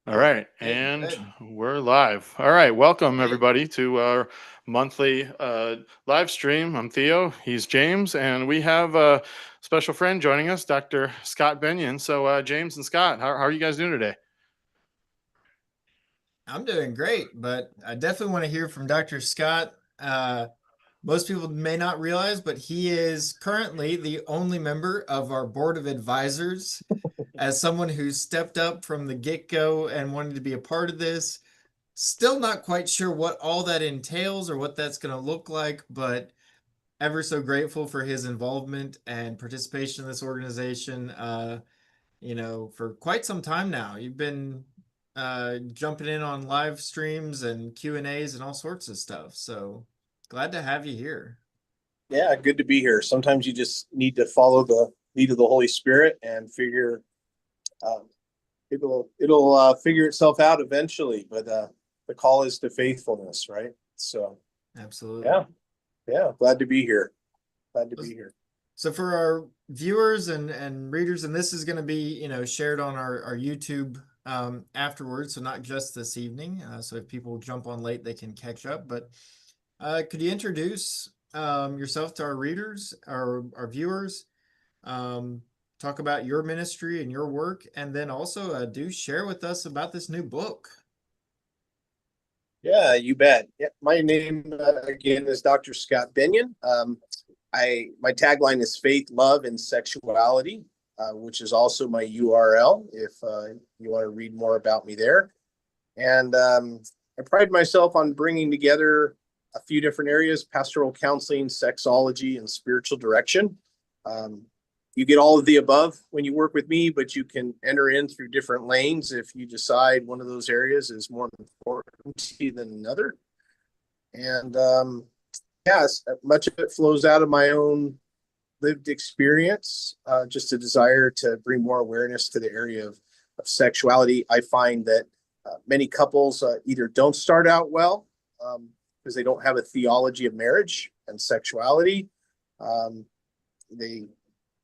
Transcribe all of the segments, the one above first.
All right, Okay, and good. we're live. All right, welcome Great. everybody to our monthly live stream. I'm Theo, he's James, and we have a special friend joining us, Dr. Scott Benyon. So, James and Scott, how are you guys doing today? I'm doing great, but I definitely want to hear from Dr. Scott. Most people may not realize, but he is currently the only member of our board of advisors. As someone who stepped up from the get-go and wanted to be a part of this, still not quite sure what all that entails or what that's going to look like, but ever so grateful for his involvement and participation in this organization. For quite some time now. You've been jumping in on live streams and Q&As and all sorts of stuff. So glad to have you here. Yeah, good to be here. Sometimes you just need to follow the lead of the Holy Spirit and figure um, it'll figure itself out eventually. But the call is to faithfulness, right? So Absolutely. yeah, yeah, glad to be here. Glad to be here. So for our viewers and readers, and this is going to be, shared on our YouTube afterwards, so not just this evening. So if people jump on late, they can catch up. But could you introduce yourself to our readers, our viewers? Um, talk about your ministry and your work, and then also do share with us about this new book. Yeah, you bet. Yeah, my name again is Dr. Scott Benyon. My tagline is faith, love, and sexuality, which is also my URL if you want to read more about me there. And I pride myself on bringing together a few different areas: pastoral counseling, sexology, and spiritual direction. Um, you get all of the above when you work with me, but you can enter in through different lanes if you decide one of those areas is more important to you than another. And yes, much of it flows out of my own lived experience, just a desire to bring more awareness to the area of sexuality. I find that many couples either don't start out well because they don't have a theology of marriage and sexuality. They,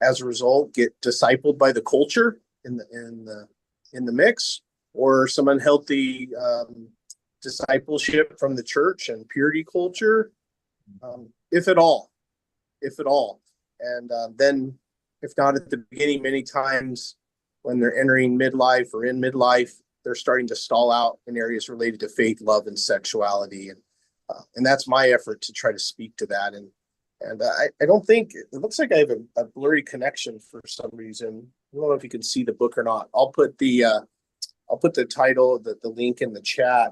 as a result, get discipled by the culture in the mix, or some unhealthy discipleship from the church and purity culture, if at all, if at all. And then, if not at the beginning, many times when they're entering midlife or in midlife, they're starting to stall out in areas related to faith, love, and sexuality. And that's my effort to try to speak to that. And I don't think it looks like I have a blurry connection for some reason. I don't know if you can see the book or not. I'll put the title, the link in the chat.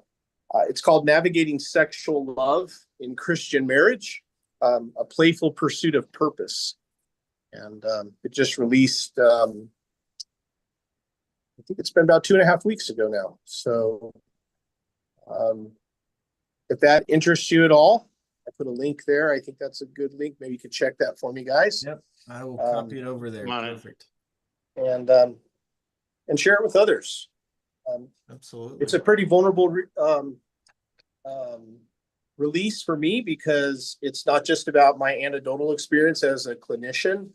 It's called Navigating Sexual Love in Christian Marriage, a Playful Pursuit of Purpose. And it just released, I think it's been about 2.5 weeks ago now. So if that interests you at all, I put a link there. I think that's a good link. Maybe you could check that for me, guys. Yep, I will copy it over there. Perfect. And share it with others. Absolutely. It's a pretty vulnerable release for me because it's not just about my anecdotal experience as a clinician,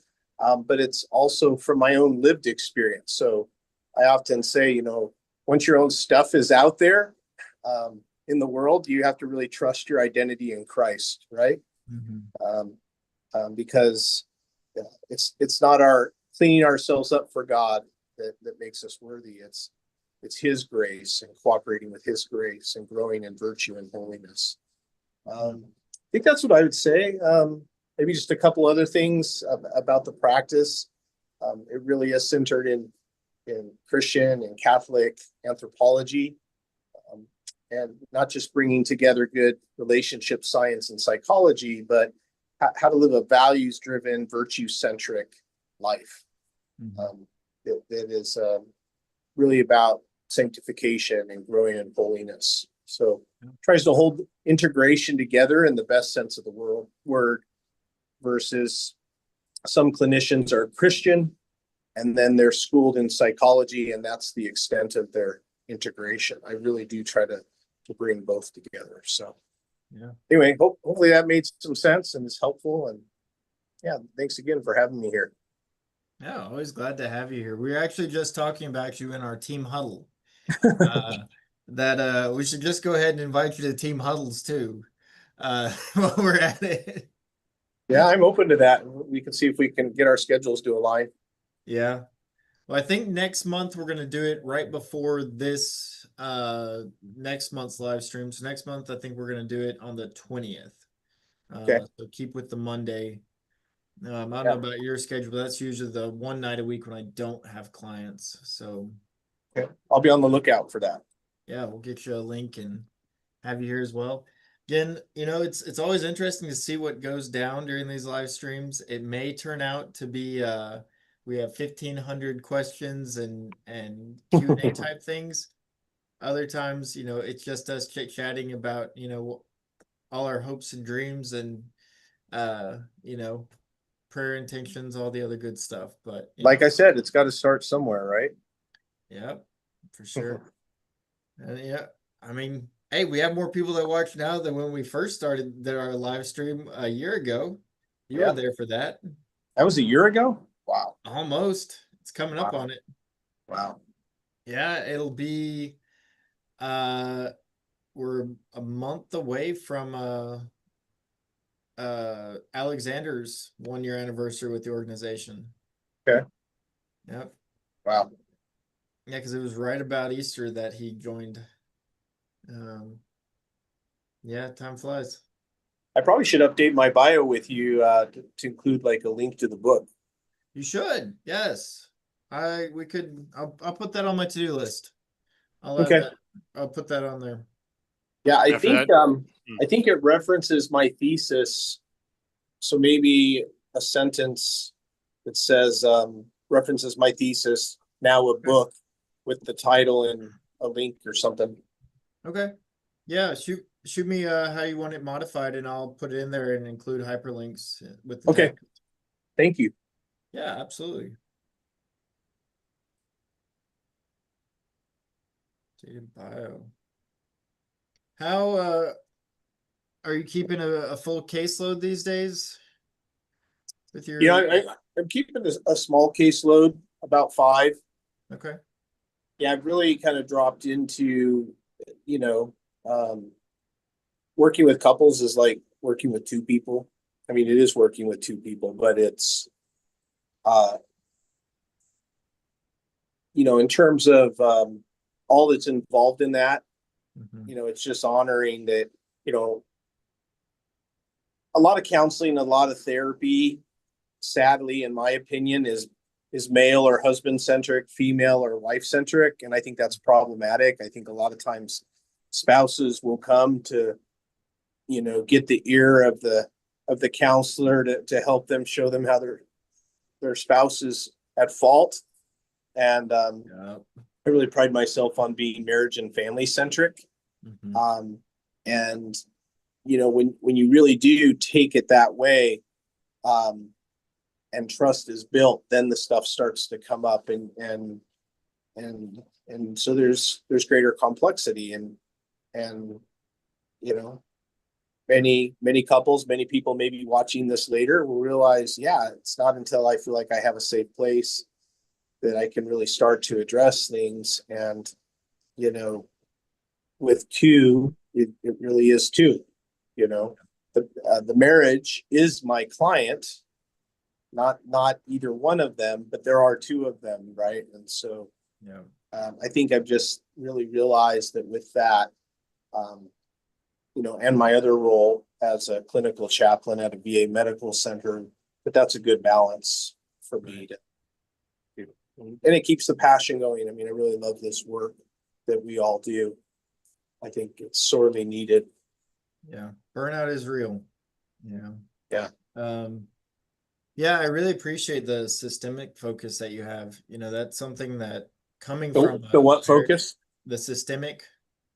but it's also from my own lived experience. So I often say, once your own stuff is out there in the world, you have to really trust your identity in Christ, right? Mm-hmm. Because it's not our cleaning ourselves up for God that makes us worthy. It's His grace and cooperating with His grace and growing in virtue and holiness. I think that's what I would say. Maybe just a couple other things about the practice. It really is centered in Christian and Catholic anthropology, and not just bringing together good relationship science and psychology, but how to live a values-driven, virtue-centric life. Mm-hmm. That is really about sanctification and growing in holiness. So tries to hold integration together in the best sense of the word, versus some clinicians are Christian and then they're schooled in psychology, and that's the extent of their integration. I really do try to bring both together. So yeah. Anyway, hopefully that made some sense and is helpful. And yeah, thanks again for having me here. Yeah, always glad to have you here. We were actually just talking about you in our team huddle. uh, that we should just go ahead and invite you to team huddles too, while we're at it. Yeah, I'm open to that. We can see if we can get our schedules to align. Yeah. Well, I think next month we're gonna do it right before this next month's live stream. So next month I think we're gonna do it on the 20th. Okay. So keep with the Monday. I don't know Yeah. about your schedule, but that's usually the one night a week when I don't have clients. So Okay. I'll be on the lookout for that. yeah, we'll get you a link and have you here as well. Again, it's always interesting to see what goes down during these live streams. It may turn out to be we have 1,500 questions and Q&A type things. Other times, it's just us chit-chatting about, all our hopes and dreams and uh, you know, prayer intentions, all the other good stuff. But Like I said, it's got to start somewhere, right? yeah, for sure. And yeah, I mean, hey, we have more people that watch now than when we first started our live stream a year ago. You were Yeah. there for that. That was a year ago. Wow. Almost. It's coming up Wow. on it. Wow. Yeah, it'll be uh we're a month away from Alexander's 1 year anniversary with the organization. Okay. Yep. Wow. Yeah, because it was right about Easter that he joined. Um, yeah, time flies. I probably should update my bio with you to include like a link to the book. You should. Yes. I'll put that on my to-do list. I'll add Okay. that. I'll put that on there. Yeah, After that, I think it references my thesis. So maybe a sentence that says references my thesis, now a book with the title and a link or something. Okay. Yeah, shoot me how you want it modified and I'll put it in there and include hyperlinks with the Okay. text. Thank you. Yeah, absolutely. Data bio. How are you keeping a full caseload these days with You know, your I'm keeping a small caseload, about 5. okay. Yeah, I've really kind of dropped into, you know, working with couples is like working with 2 people. I mean, it is working with 2 people, but it's, uh, in terms of all that's involved in that, Mhm. it's just honoring that, you know, a lot of counseling, a lot of therapy, sadly, in my opinion, is male or husband centric, female or wife centric, and I think that's problematic. I think a lot of times spouses will come to, get the ear of the counselor to help them show them how their spouse is at fault. And Yeah. I really pride myself on being marriage and family centric. Mhm. And when you really do take it that way, um, and trust is built, then the stuff starts to come up, and so there's greater complexity, and you know many couples, many people maybe watching this later will realize, yeah, it's not until I feel like I have a safe place that I can really start to address things. And you know with 2, it really is 2. The marriage is my client, not either one of them, but there are 2 of them, right? And so Yeah. I think I've just really realized that with that, um, and my other role as a clinical chaplain at a VA medical center, that that's a good balance for me to do. And it keeps the passion going. I mean, I really love this work that we all do. I think it's sorely needed. Yeah. Burnout is real. Yeah. Yeah. Yeah, I really appreciate the systemic focus that you have. That's something that coming The, from the what focus? the systemic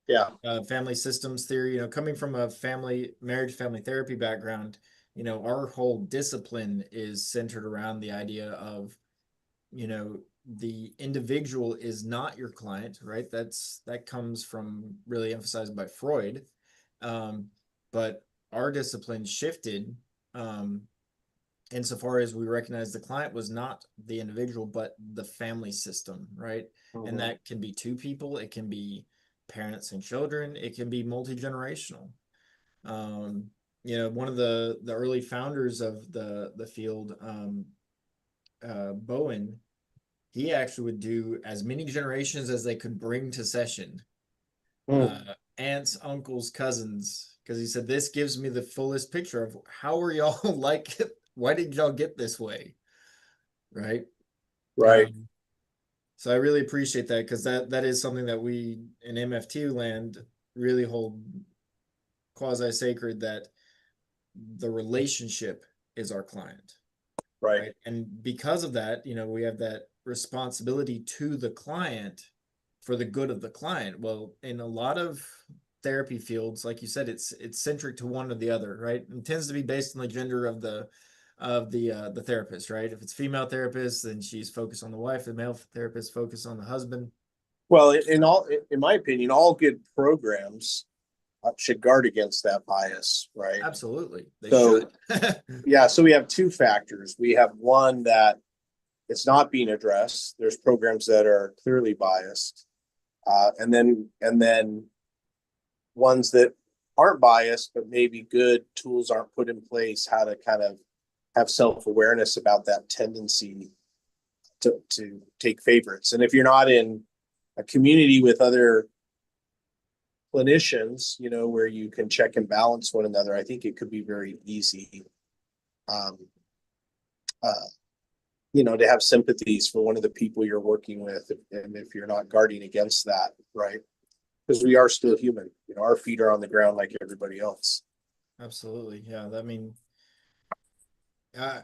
Yeah. family systems theory, coming from a marriage family therapy background, our whole discipline is centered around the idea of, the individual is not your client, right? That comes from really emphasized by Freud. But our discipline shifted, um, insofar as we recognize the client was not the individual, but the family system, right? And that can be two people, it can be parents and children, it can be multi-generational. Um, one of the early founders of the field, Bowen, he actually would do as many generations as they could bring to session. Aunts, uncles, cousins, because he said this gives me the fullest picture of how are y'all like, why did y'all get this way, right? Right. So I really appreciate that, because that is something that we in MFT land really hold quasi sacred, that the relationship is our client. Right. And because of that, we have that responsibility to the client for the good of the client. Well, in a lot of therapy fields, like you said, it's centric to one or the other, right? It tends to be based on the gender of the therapist, right? If it's female therapist, then she's focused on the wife. The male therapist focused on the husband. Well, in my opinion, all good programs should guard against that bias, right? Absolutely, they So, should. yeah, so we have two factors. We have one that it's not being addressed. There's programs that are clearly biased, and then ones that aren't biased, but maybe good tools aren't put in place how to kind of have self-awareness about that tendency to take favorites. And if you're not in a community with other clinicians, where you can check and balance one another, I think it could be very easy, um, uh, to have sympathies for one of the people you're working with, and if you're not guarding against that, right? Because we are still human. Our feet are on the ground like everybody else. Absolutely, yeah. I mean, uh,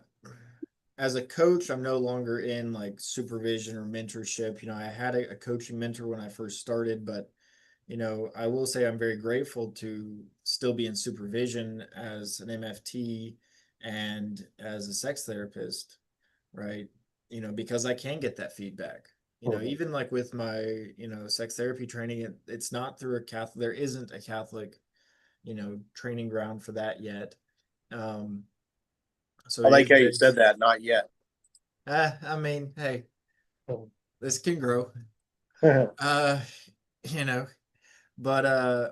as a coach, I'm no longer in like supervision or mentorship. I had a coaching mentor when I first started, but I will say I'm very grateful to still be in supervision as an MFT and as a sex therapist, right? Because I can get that feedback. Even like with my, sex therapy training, it's not through a Catholic, there isn't a Catholic, training ground for that yet. Um, so I it like is how you very, said that. Not yet. I mean, hey, this can grow. Uh, you know, but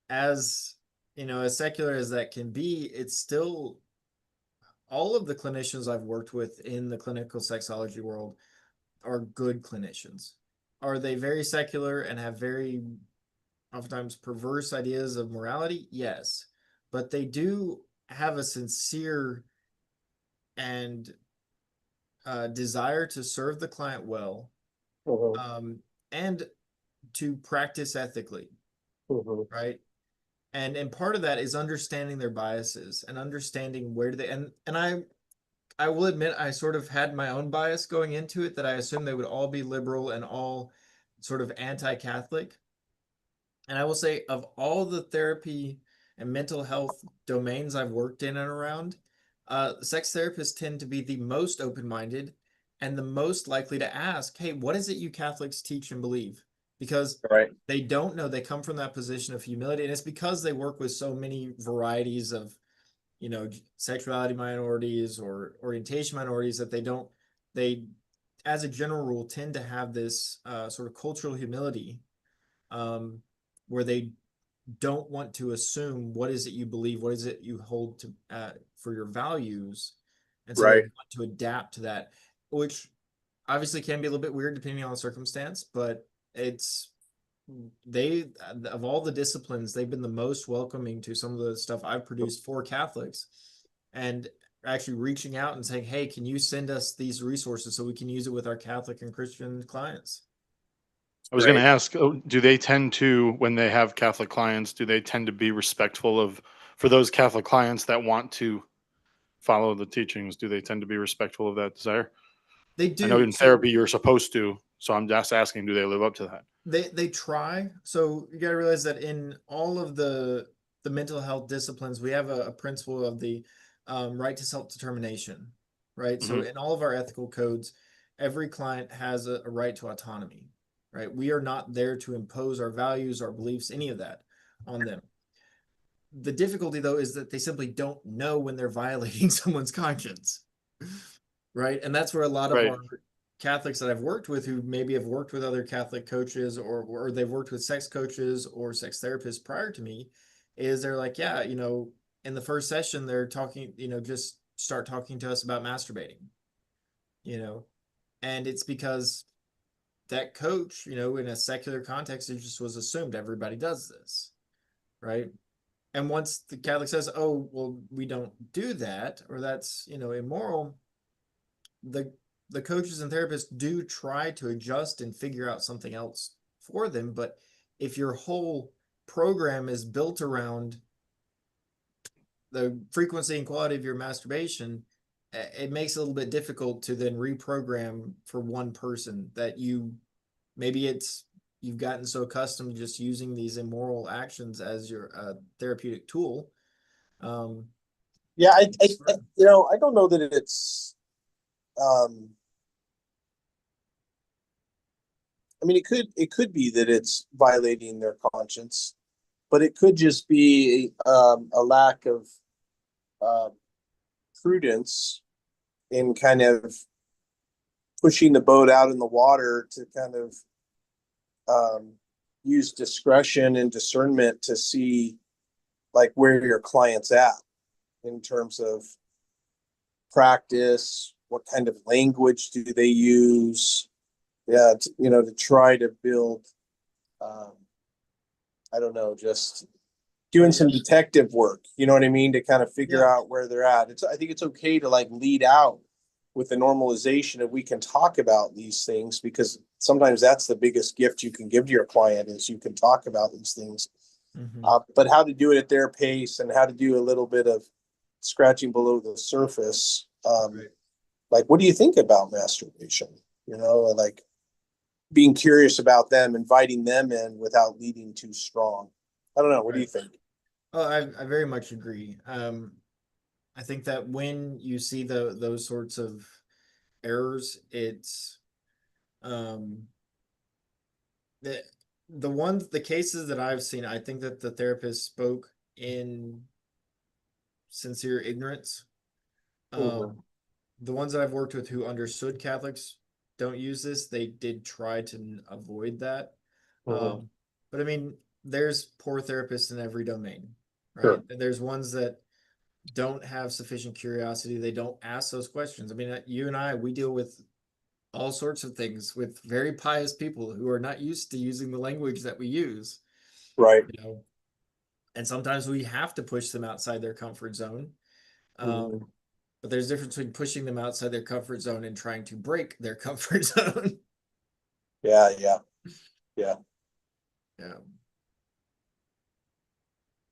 as as secular as that can be, it's still all of the clinicians I've worked with in the clinical sexology world are good clinicians. Are they very secular and have very oftentimes perverse ideas of morality? Yes. But they do have a sincere and desire to serve the client well, Mhm, and to practice ethically, mhm. right? And part of that is understanding their biases and understanding where they and I will admit I sort of had my own bias going into it, that I assumed they would all be liberal and all sort of anti-Catholic. And I will say, of all the therapy and mental health domains I've worked in and around, sex therapists tend to be the most open-minded and the most likely to ask, hey, what is it you Catholics teach and believe? Because Right. they don't know. They come from that position of humility. And it's because they work with so many varieties of, sexuality minorities or orientation minorities, that they, as a general rule, tend to have this sort of cultural humility, um, where they don't want to assume what is it you believe, what is it you hold to for your values, and so they Right. want to adapt to that, which obviously can be a little bit weird depending on the circumstance, but it's they of all the disciplines, they've been the most welcoming to some of the stuff I've produced for Catholics, and actually reaching out and saying, hey, can you send us these resources so we can use it with our Catholic and Christian clients? I was going to Right. ask, do they tend to, when they have Catholic clients, do they tend to be respectful of, for those Catholic clients that want to follow the teachings, do they tend to be respectful of that desire? They I know do. in So therapy you're supposed to, so I'm just asking, do they live up to that? they try. So you got to realize that in all of the mental health disciplines, we have a principle of the right to self-determination, right? So Hmm. in all of our ethical codes, every client has a right to autonomy, right? We are not there to impose our values, our beliefs, any of that on them. the difficulty though is that they simply don't know when they're violating someone's conscience, right? And that's where a lot of Right. our Catholics that I've worked with, who maybe have worked with other Catholic coaches, or they've worked with sex coaches or sex therapists prior to me, is they're like, yeah, in the first session they're talking, just start talking to us about masturbating, you know, and it's because that coach, in a secular context, it just was assumed everybody does this, right? And once the Catholic says, "Oh, well, we don't do that," or that's immoral, the coaches and therapists do try to adjust and figure out something else for them. But if your whole program is built around the frequency and quality of your masturbation, it makes it a little bit difficult to then reprogram for one person that maybe you've gotten so accustomed to just using these immoral actions as your therapeutic tool. Yeah, I don't know that it's. I mean, it could be that it's violating their conscience, but it could just be a lack of uh, prudence in kind of pushing the boat out in the water to kind of um, use discretion and discernment to see like where your client's at in terms of practice, what kind of language do they use, yeah, to try to build, um, I don't know, just doing some detective work, you know what I mean, to kind of figure Yeah. out where they're at. I think it's okay to like lead out with the normalization of we can talk about these things, because sometimes that's the biggest gift you can give to your client is you can talk about these things. Mm-hmm. But how to do it at their pace and how to do a little bit of scratching below the surface. Right. Like, what do you think about masturbation? Like being curious about them, inviting them in without leading too strong. I don't know. What do you Right. think? Oh, I very much agree. I think that when you see those sorts of errors, it's um the the cases that I've seen, I think that the therapist spoke in sincere ignorance. Mm-hmm. Um, the ones that I've worked with who understood Catholics don't use this, they did try to avoid that. Mm-hmm. Um, but I mean, there's poor therapists in every domain, right? Sure. And there's ones that don't have sufficient curiosity. They don't ask those questions. I mean, you and I, we deal with all sorts of things with very pious people who are not used to using the language that we use, Right. you know, and sometimes we have to push them outside their comfort zone. Mm-hmm. But there's a difference between pushing them outside their comfort zone and trying to break their comfort zone. Yeah. Yeah. Yeah. Yeah.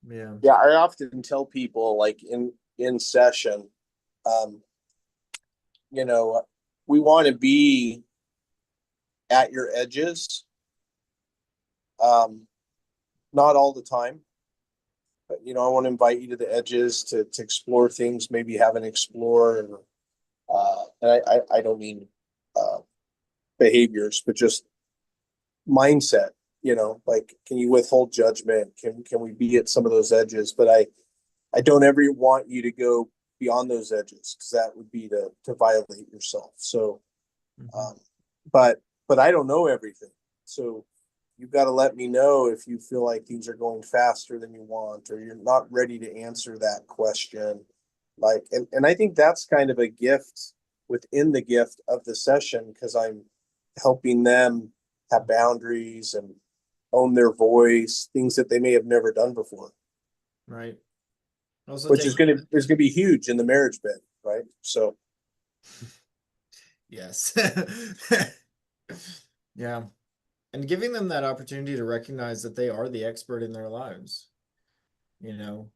Yeah. Yeah. I often tell people like in session, um, you know, we want to be at your edges, um, not all the time, but I want to invite you to the edges to explore things maybe haven't explored. And I don't mean uh, behaviors, but just mindset. Like, can you withhold judgment? Can we be at some of those edges? But I don't ever want you to go beyond those edges, because that would be to violate yourself. So, Mm-hmm. um, but I don't know everything. So you've got to let me know if you feel like things are going faster than you want, or you're not ready to answer that question. Like, and I think that's kind of a gift within the gift of the session, because I'm helping them have boundaries and own their voice, things that they may have never done before, Right. Also which take is gonna be huge in the marriage bed, right? So yes. Yeah. And giving them that opportunity to recognize that they are the expert in their lives. You know,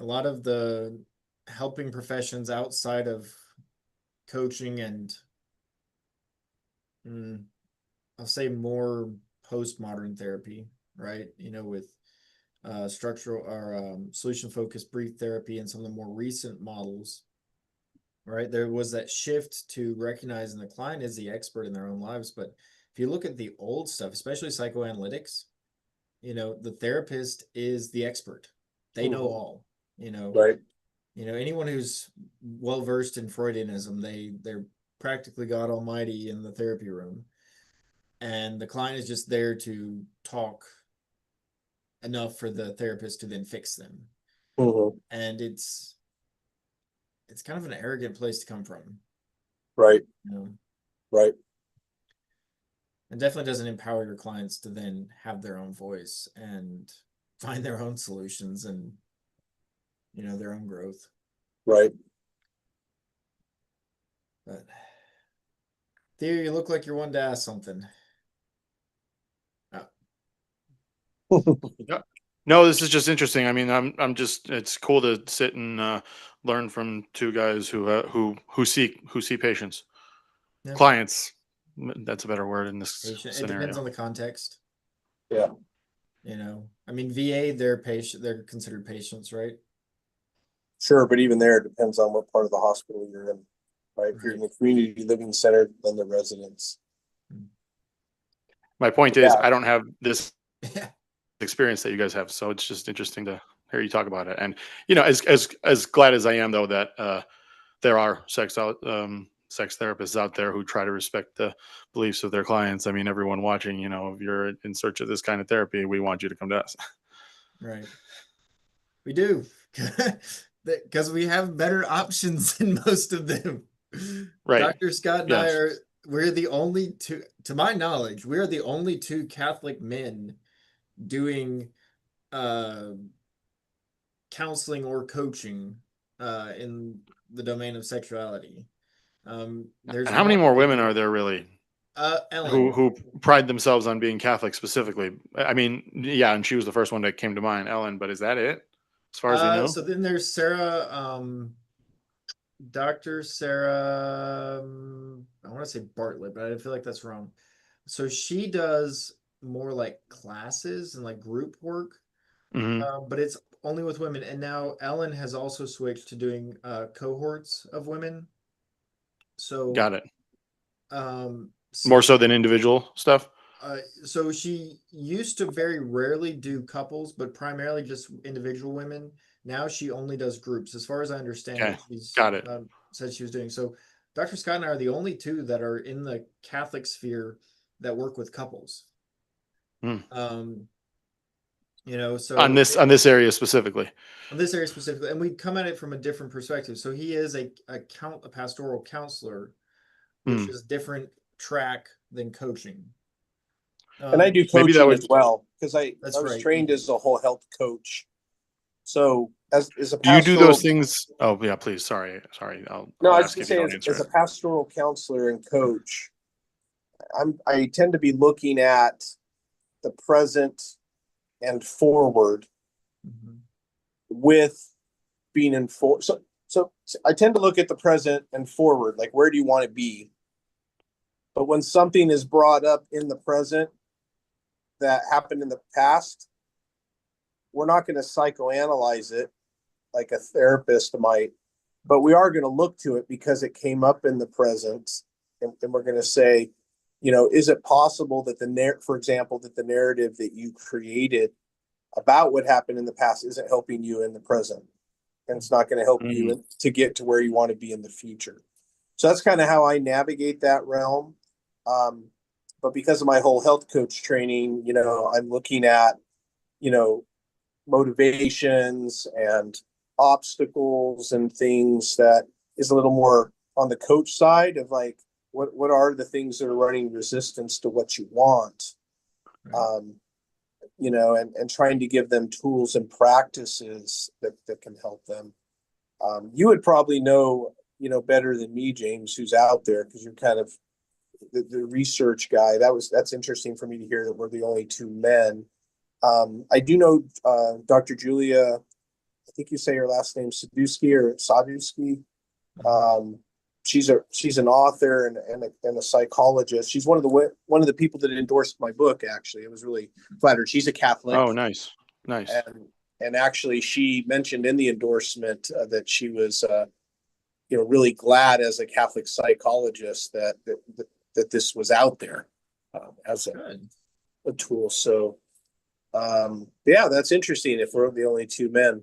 a lot of the helping professions outside of coaching and I'll say more postmodern therapy, right? With structural or solution focused brief therapy and some of the more recent models, right? There was that shift to recognizing the client is the expert in their own lives. But if you look at the old stuff, especially psychoanalytics, the therapist is the expert. they know all, Right. Anyone who's well versed in Freudianism, they're practically God Almighty in the therapy room, and the client is just there to talk enough for the therapist to then fix them. And it's kind of an arrogant place to come from. Right. Right. It definitely doesn't empower your clients to then have their own voice and find their own solutions and their own growth. Right. But Theo, you look like you're wanting to ask something. Yeah. No, this is just interesting. I mean, it's cool to sit and learn from two guys who see patients, Yeah. clients. That's a better word in this Patient. It scenario. depends on the context. Yeah. I mean, VA, they're considered patients, right? Sure, but even there, it depends on what part of the hospital you're in. Right. If you're in the community living center, then the residents. My point is, Yeah. I don't have this Yeah. experience that you guys have, so it's just interesting to hear you talk about it. And as glad as I am, though, that there are sex therapists out there who try to respect the beliefs of their clients. I mean, everyone watching, if you're in search of this kind of therapy, we want you to come to us. Right. We do. Because we have better options than most of them. Right. Dr. Scott and Yes. we're the only two, to my knowledge, we're the only two Catholic men doing counseling or coaching in the domain of sexuality. There's And how many one more women are there really Ellen. who pride themselves on being Catholic specifically? I mean, yeah, and she was the first one that came to mind, Ellen. But is that it, as far as we know? So then there's Sarah, Dr. Sarah, I want to say Bartlett, but I feel like that's wrong. So she does more like classes and like group work, but it's only with women. And now Ellen has also switched to doing cohorts of women. So Got it. More see, so than individual stuff. so she used to very rarely do couples, but primarily just individual women. Now she only does groups. As far as I understand Okay, it, she's got it. said she was doing. So Dr. Scott and I are the only two that are in the Catholic sphere that work with couples. Hmm. So on this area specifically. On this area specifically, and we come at it from a different perspective. So he is a pastoral counselor, which is different track than coaching. And I do Maybe that coaching would- as well, because I was right. trained as a whole health coach. So as a Do you do those pastoral, things? Oh yeah, please. Sorry. no, I'll I was ask gonna if you say don't answer as a it. pastoral counselor and coach, I tend to be looking at the present and forward with being informed. So I tend to look at the present and forward, like where do you want to be? But when something is brought up in the present that happened in the past, we're not going to psychoanalyze it like a therapist might, but we are going to look to it because it came up in the present, and we're going to say, is it possible that for example, that the narrative that you created about what happened in the past isn't helping you in the present, and it's not going to help you to get to where you want to be in the future. So that's kind of how I navigate that realm. But because of my whole health coach training, I'm looking at, motivations and obstacles and things that is a little more on the coach side of like, what are the things that are running resistance to what you want? Right. And trying to give them tools and practices that can help them. You would probably know, better than me, James, who's out there, because you're kind of the research guy. That's interesting for me to hear that we're the only two men. I do know Dr. Julia, I think you say her last name Sadusky or Sadusky. She's an author and a psychologist. She's one of the people that endorsed my book. Actually, I was really flattered. She's a Catholic. Oh, nice. And actually, she mentioned in the endorsement that she was, really glad as a Catholic psychologist that this was out there as a tool. So Yeah, that's interesting if we're the only two men.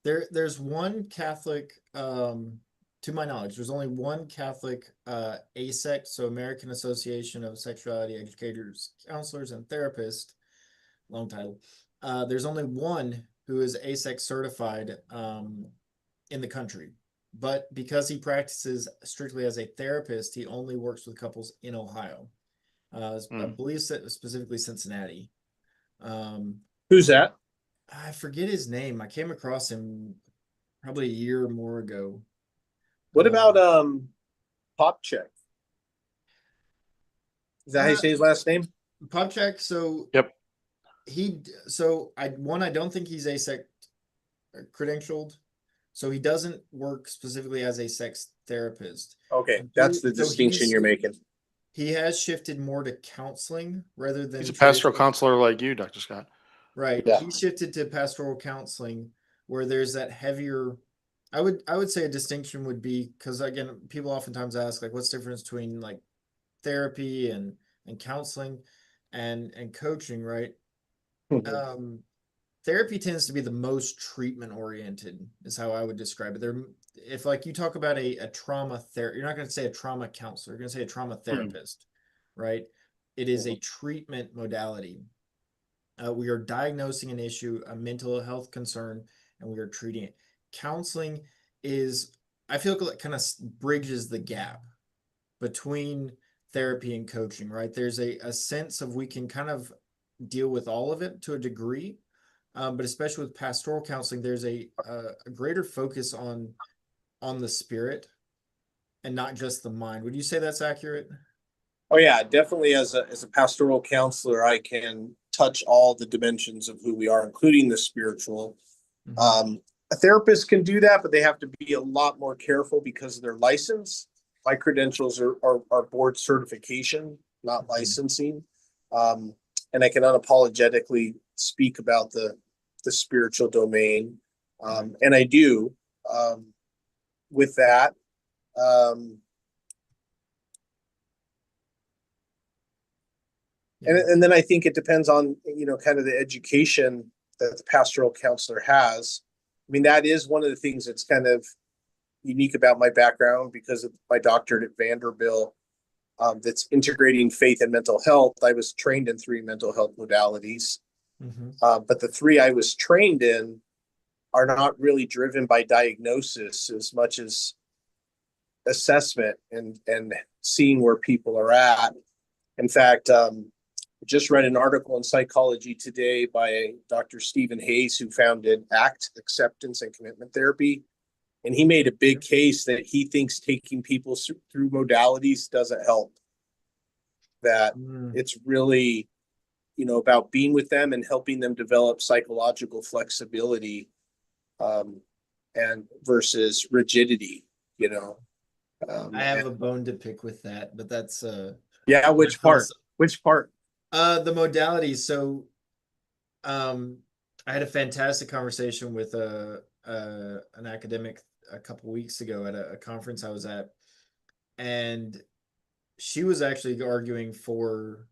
There's one Catholic, to my knowledge, there's only one Catholic ASEC, so American Association of Sexuality Educators, Counselors, and Therapists, long title. There's only one who is ASEC certified in the country. But because he practices strictly as a therapist, he only works with couples in Ohio. I believe specifically Cincinnati. Who's that? I forget his name. I came across him probably a year or more ago. What about Popcheck? Is that how you say his last name? Popchak, so Yep. I don't think he's ASEC credentialed, so he doesn't work specifically as a sex therapist. Okay, that's the distinction you're making. He has shifted more to counseling rather than He's a pastoral counselor like you, Dr. Scott. Right. Yeah. He shifted to pastoral counseling where there's that heavier, I would say a distinction would be, because again, people oftentimes ask like what's the difference between like therapy and counseling and coaching, right? Therapy tends to be the most treatment oriented is how I would describe it. If like you talk about a trauma therapy, you're not going to say a trauma counselor, you're going to say a trauma therapist, right? It is a treatment modality. We are diagnosing an issue, a mental health concern, and we are treating it. Counseling is, I feel like it kind of bridges the gap between therapy and coaching, right? There's a sense of we can kind of deal with all of it to a degree, but especially with pastoral counseling, there's a greater focus on the spirit and not just the mind. Would you say that's accurate? Oh yeah, definitely. As a pastoral counselor, I can touch all the dimensions of who we are, including the spiritual. A therapist can do that, but they have to be a lot more careful because of their license. My credentials are board certification, not licensing. And I can unapologetically speak about the spiritual domain. And I do with that. And then I think it depends on, kind of the education that the pastoral counselor has. I mean, that is one of the things that's kind of unique about my background because of my doctorate at Vanderbilt, that's integrating faith and mental health. I was trained in 3 mental health modalities, but the 3 I was trained in are not really driven by diagnosis as much as assessment and seeing where people are at. In fact, just read an article in Psychology Today by Dr. Stephen Hayes, who founded ACT, Acceptance and Commitment Therapy. And he made a big case that he thinks taking people through modalities doesn't help. That it's really, about being with them and helping them develop psychological flexibility, and versus rigidity, I have a bone to pick with that, but that's yeah. Which part? The modality. So I had a fantastic conversation with an academic a couple weeks ago at a conference I was at, and she was actually arguing for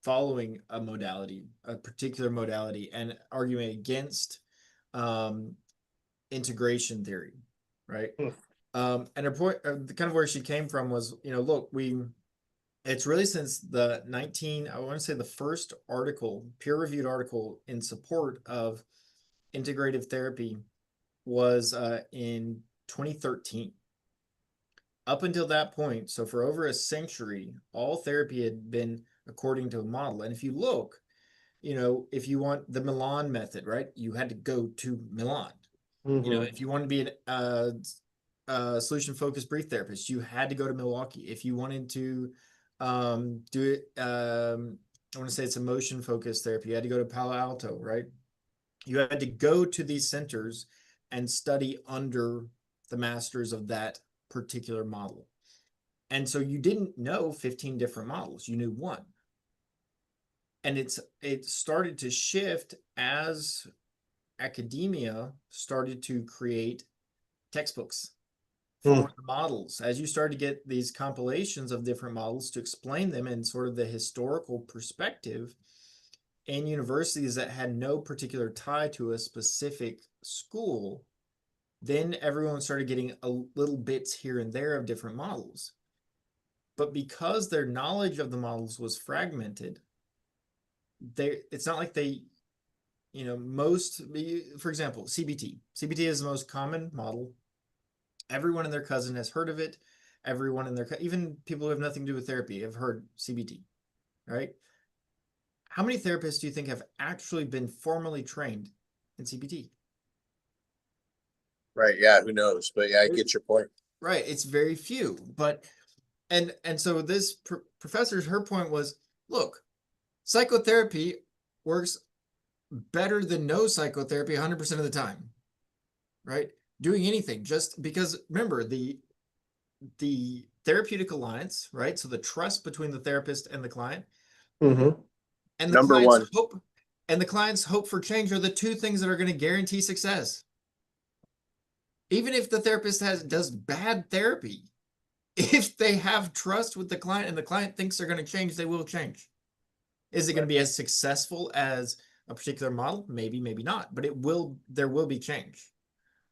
following a particular modality, and arguing against integration theory, right? And her point, kind of where she came from was, look, it's really since I want to say the first peer-reviewed article in support of integrative therapy was in 2013. Up until that point, so for over a century, all therapy had been according to a model. And if you look, if you want the Milan method, right, you had to go to Milan. If you want to be a solution-focused brief therapist, you had to go to Milwaukee. If you wanted to do it, I want to say it's emotion-focused therapy, you had to go to Palo Alto, right? You had to go to these centers and study under the masters of that particular model. And so you didn't know 15 different models, you knew one. And it started to shift as academia started to create textbooks for the models. As you start to get these compilations of different models to explain them in sort of the historical perspective, in universities that had no particular tie to a specific school, then everyone started getting a little bits here and there of different models. But because their knowledge of the models was fragmented, it's not like they, most, for example, CBT. CBT is the most common model. Everyone and their cousin has heard of it. Everyone in their, even people who have nothing to do with therapy have heard CBT, right? How many therapists do you think have actually been formally trained in CBT? Right. Yeah. Who knows? But yeah, I get your point. Right. It's very few. But and so this professor's, her point was, look, psychotherapy works better than no psychotherapy 100% of the time, right? Doing anything, just because, remember, the therapeutic alliance, right? So the trust between the therapist and the client, Mm-hmm. and the Number client's one. hope, and the client's hope for change are the two things that are going to guarantee success. Even if the therapist does bad therapy, if they have trust with the client and the client thinks they're going to change, they will change. Is it going to be as successful as a particular model? Maybe, maybe not, but there will be change,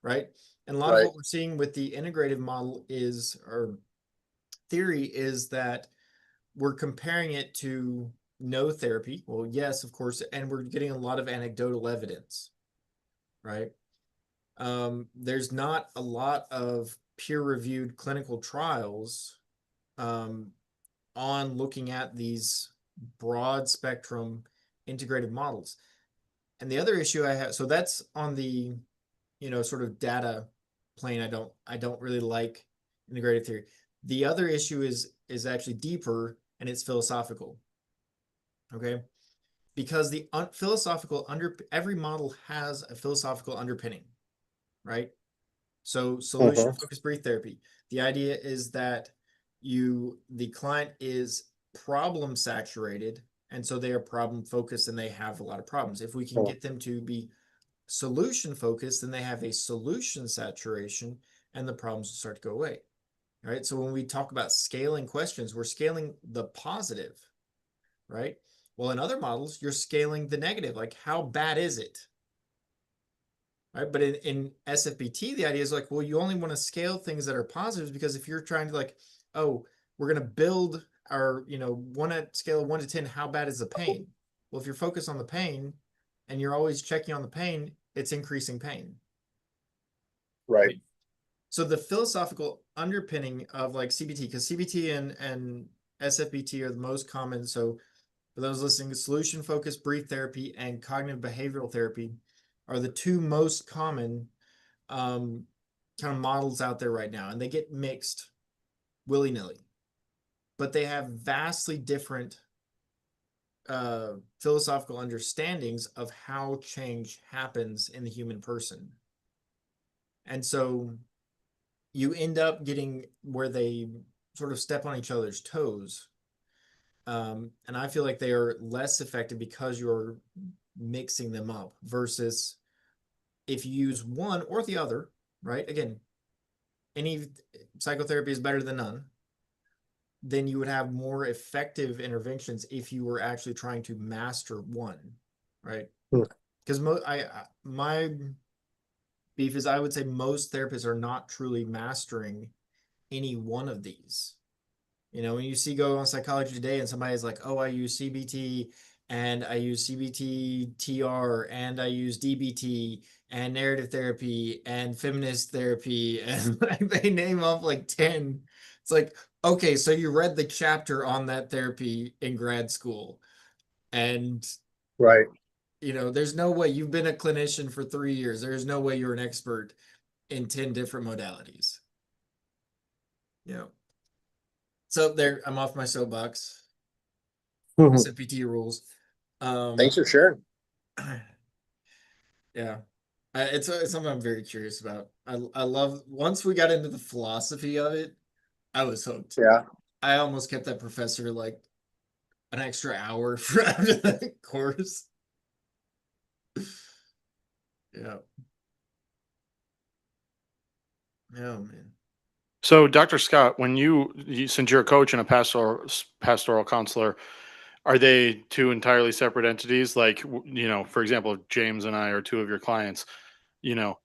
right? And a lot of what we're seeing with the integrative model or theory is that we're comparing it to no therapy. Well, yes, of course, and we're getting a lot of anecdotal evidence, right? There's not a lot of peer-reviewed clinical trials on looking at these broad spectrum integrated models. And the other issue I have, so that's on the, sort of data plane. I don't really like integrated theory. The other issue is actually deeper, and it's philosophical. Okay, because the philosophical every model has a philosophical underpinning, right? So solution focused brief therapy. The idea is that the client is problem saturated, and so they are problem focused and they have a lot of problems. If we can get them to be solution focused, then they have a solution saturation and the problems will start to go away. Right. So when we talk about scaling questions, we're scaling the positive, right? Well, in other models, you're scaling the negative, like how bad is it? Right. But in SFBT, the idea is like, well, you only want to scale things that are positives, because if you're trying to like, oh, we're going to build our, one at scale of 1 to 10, how bad is the pain? Well, if you're focused on the pain and you're always checking on the pain, it's increasing pain. Right. So the philosophical underpinning of like CBT, because CBT and SFBT are the most common. So for those listening, solution focused brief therapy and cognitive behavioral therapy are the two most common kind of models out there right now, and they get mixed willy-nilly, but they have vastly different philosophical understandings of how change happens in the human person. And so you end up getting where they sort of step on each other's toes. And I feel like they are less effective because you're mixing them up, versus if you use one or the other, right? Again, any psychotherapy is better than none. Then you would have more effective interventions if you were actually trying to master one, right? Because my beef is, I would say most therapists are not truly mastering any one of these. When you go on Psychology Today and somebody's like, oh, I use CBT and I use CBT TR and I use DBT and narrative therapy and feminist therapy, and they name off like 10. It's like, okay, so you read the chapter on that therapy in grad school, and Right. there's no way you've been a clinician for 3 years. There's no way you're an expert in 10 different modalities. So there, I'm off my soapbox. SFPT rules. Thanks for sharing. Yeah, it's something I'm very curious about. I love, once we got into the philosophy of it, I was hooked. Yeah. I almost kept that professor like an extra hour for after the course. Yeah. Oh man. So, Dr. Scott, when since you're a coach and a pastoral counselor, are they two entirely separate entities? Like, for example, if James and I are two of your clients, you know,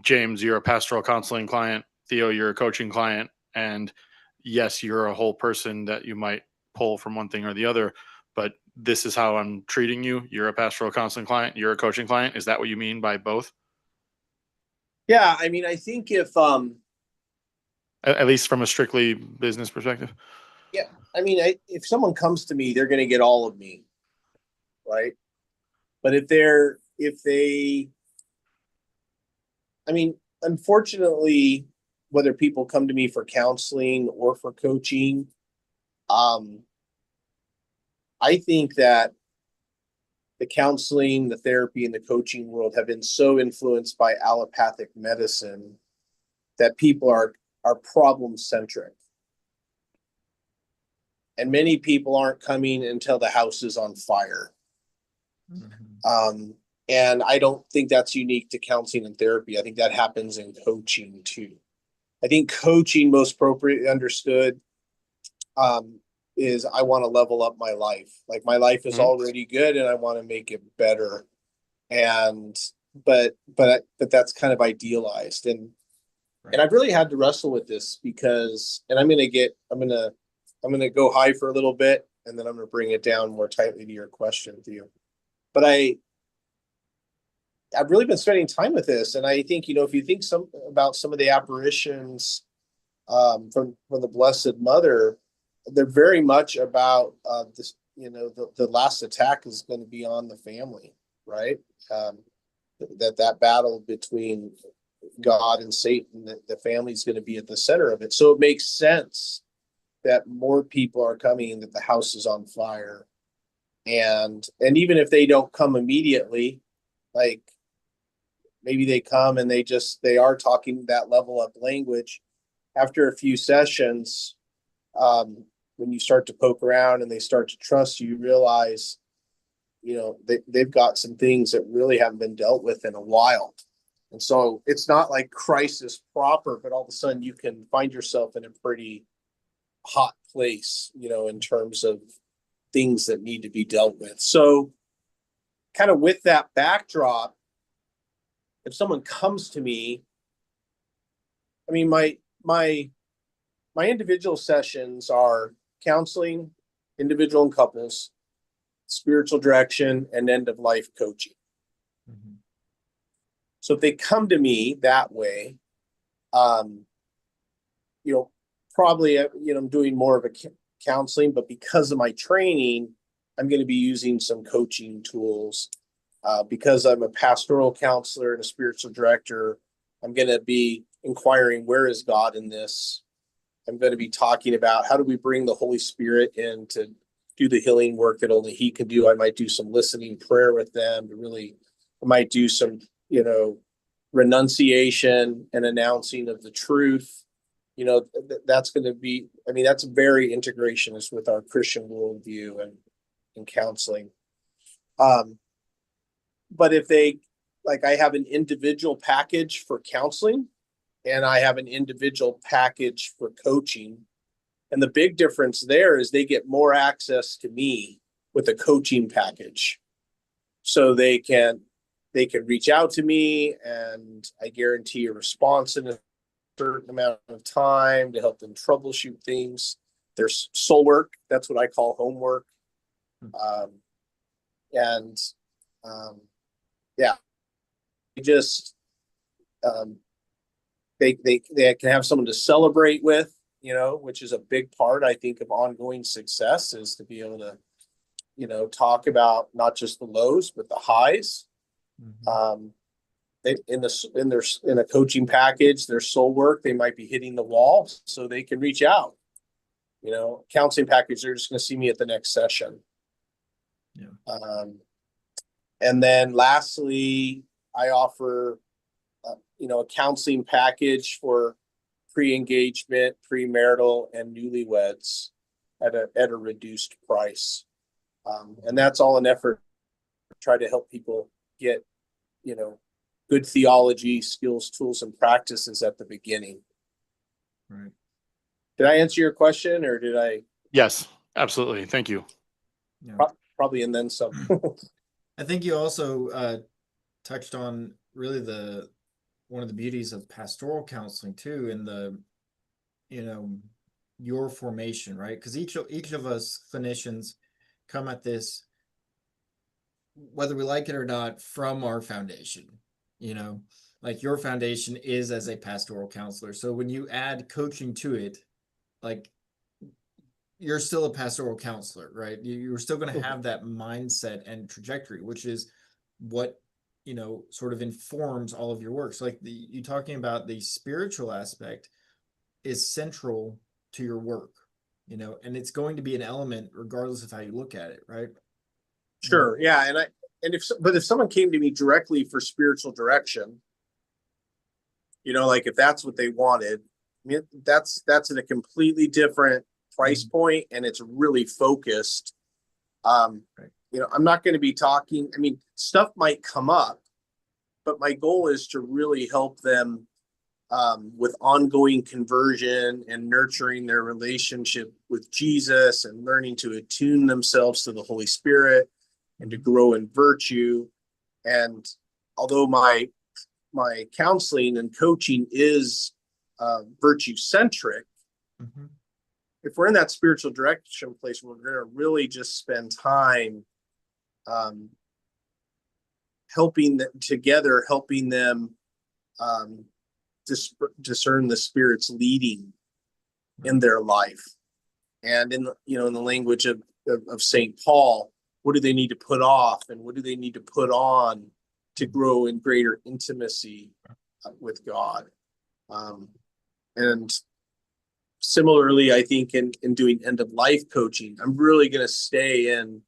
James, you're a pastoral counseling client. Theo, you're a coaching client. And yes, you're a whole person that you might pull from one thing or the other, but this is how I'm treating you. You're a pastoral counseling client. You're a coaching client. Is that what you mean by both? Yeah. I mean, I think if, At least from a strictly business perspective. yeah, I mean, if someone comes to me, they're going to get all of me. Right. But I mean, unfortunately, whether people come to me for counseling or for coaching, um, I think that the counseling, the therapy, and the coaching world have been so influenced by allopathic medicine that people are problem centric. And many people aren't coming until the house is on fire. And I don't think that's unique to counseling and therapy. I think that happens in coaching too. I think coaching, most appropriately understood, is I want to level up my life. Like my life is already good, and I want to make it better. And but that's kind of idealized, and I've really had to wrestle with this because, and I'm gonna go high for a little bit, and then I'm gonna bring it down more tightly to your question, Theo. But I've really been spending time with this, and I think, if you think about some of the apparitions from the Blessed Mother, they're very much about this. The last attack is going to be on the family, right? That battle between God and Satan, the family is going to be at the center of it. So it makes sense that more people are coming, that the house is on fire, and even if they don't come immediately, like maybe they come and they are talking that level up language. After a few sessions, when you start to poke around and they start to trust you, you realize, they've got some things that really haven't been dealt with in a while. And so it's not like crisis proper, but all of a sudden you can find yourself in a pretty hot place, in terms of things that need to be dealt with. So kind of with that backdrop, if someone comes to me, I mean, my individual sessions are counseling, individual and couples, spiritual direction, and end of life coaching. So if they come to me that way, probably, I'm doing more of a counseling, but because of my training, I'm going to be using some coaching tools. Because I'm a pastoral counselor and a spiritual director, I'm going to be inquiring, where is God in this? I'm going to be talking about how do we bring the Holy Spirit in to do the healing work that only He can do. I might do some listening prayer with them I might do some, renunciation and announcing of the truth. That's going to be, that's very integrationist with our Christian worldview and counseling. But if I have an individual package for counseling and I have an individual package for coaching. And the big difference there is they get more access to me with a coaching package. So they can reach out to me, and I guarantee a response in a certain amount of time to help them troubleshoot things. There's soul work. That's what I call homework. Yeah, they can have someone to celebrate with, which is a big part, I think, of ongoing success, is to be able to, talk about not just the lows, but the highs. In a coaching package, their soul work, they might be hitting the wall, so they can reach out. Counseling package, they're just going to see me at the next session. And then lastly, I offer a counseling package for pre-engagement, premarital, and newlyweds at a reduced price. And that's all an effort to try to help people get, good theology, skills, tools, and practices at the beginning. Right. Did I answer your question, or did I? Yes, absolutely. Thank you. Yeah. Probably, and then some. I think you also touched on really one of the beauties of pastoral counseling too, in the, you know, your formation, right? Because each of us clinicians come at this, whether we like it or not, from our foundation. You know, like your foundation is as a pastoral counselor. So when you add coaching to it, like you're still a pastoral counselor, right? You're still going to have that mindset and trajectory, which is what, you know, sort of informs all of your work. So like you talking about the spiritual aspect is central to your work, you know, and it's going to be an element regardless of how you look at it, right? Sure. Yeah. But if someone came to me directly for spiritual direction, you know, like if that's what they wanted, I mean, that's at a completely different price point, and it's really focused. Right. You know, I'm not going to be talking, I mean, stuff might come up, but my goal is to really help them with ongoing conversion and nurturing their relationship with Jesus and learning to attune themselves to the Holy Spirit and to grow in virtue. And although my counseling and coaching is virtue centric, if we're in that spiritual direction place, we're going to really just spend time helping them discern the Spirit's leading in their life. And in the language of St. Paul, what do they need to put off and what do they need to put on to grow in greater intimacy with God? And similarly, I think in doing end of life coaching, I'm really going to stay in,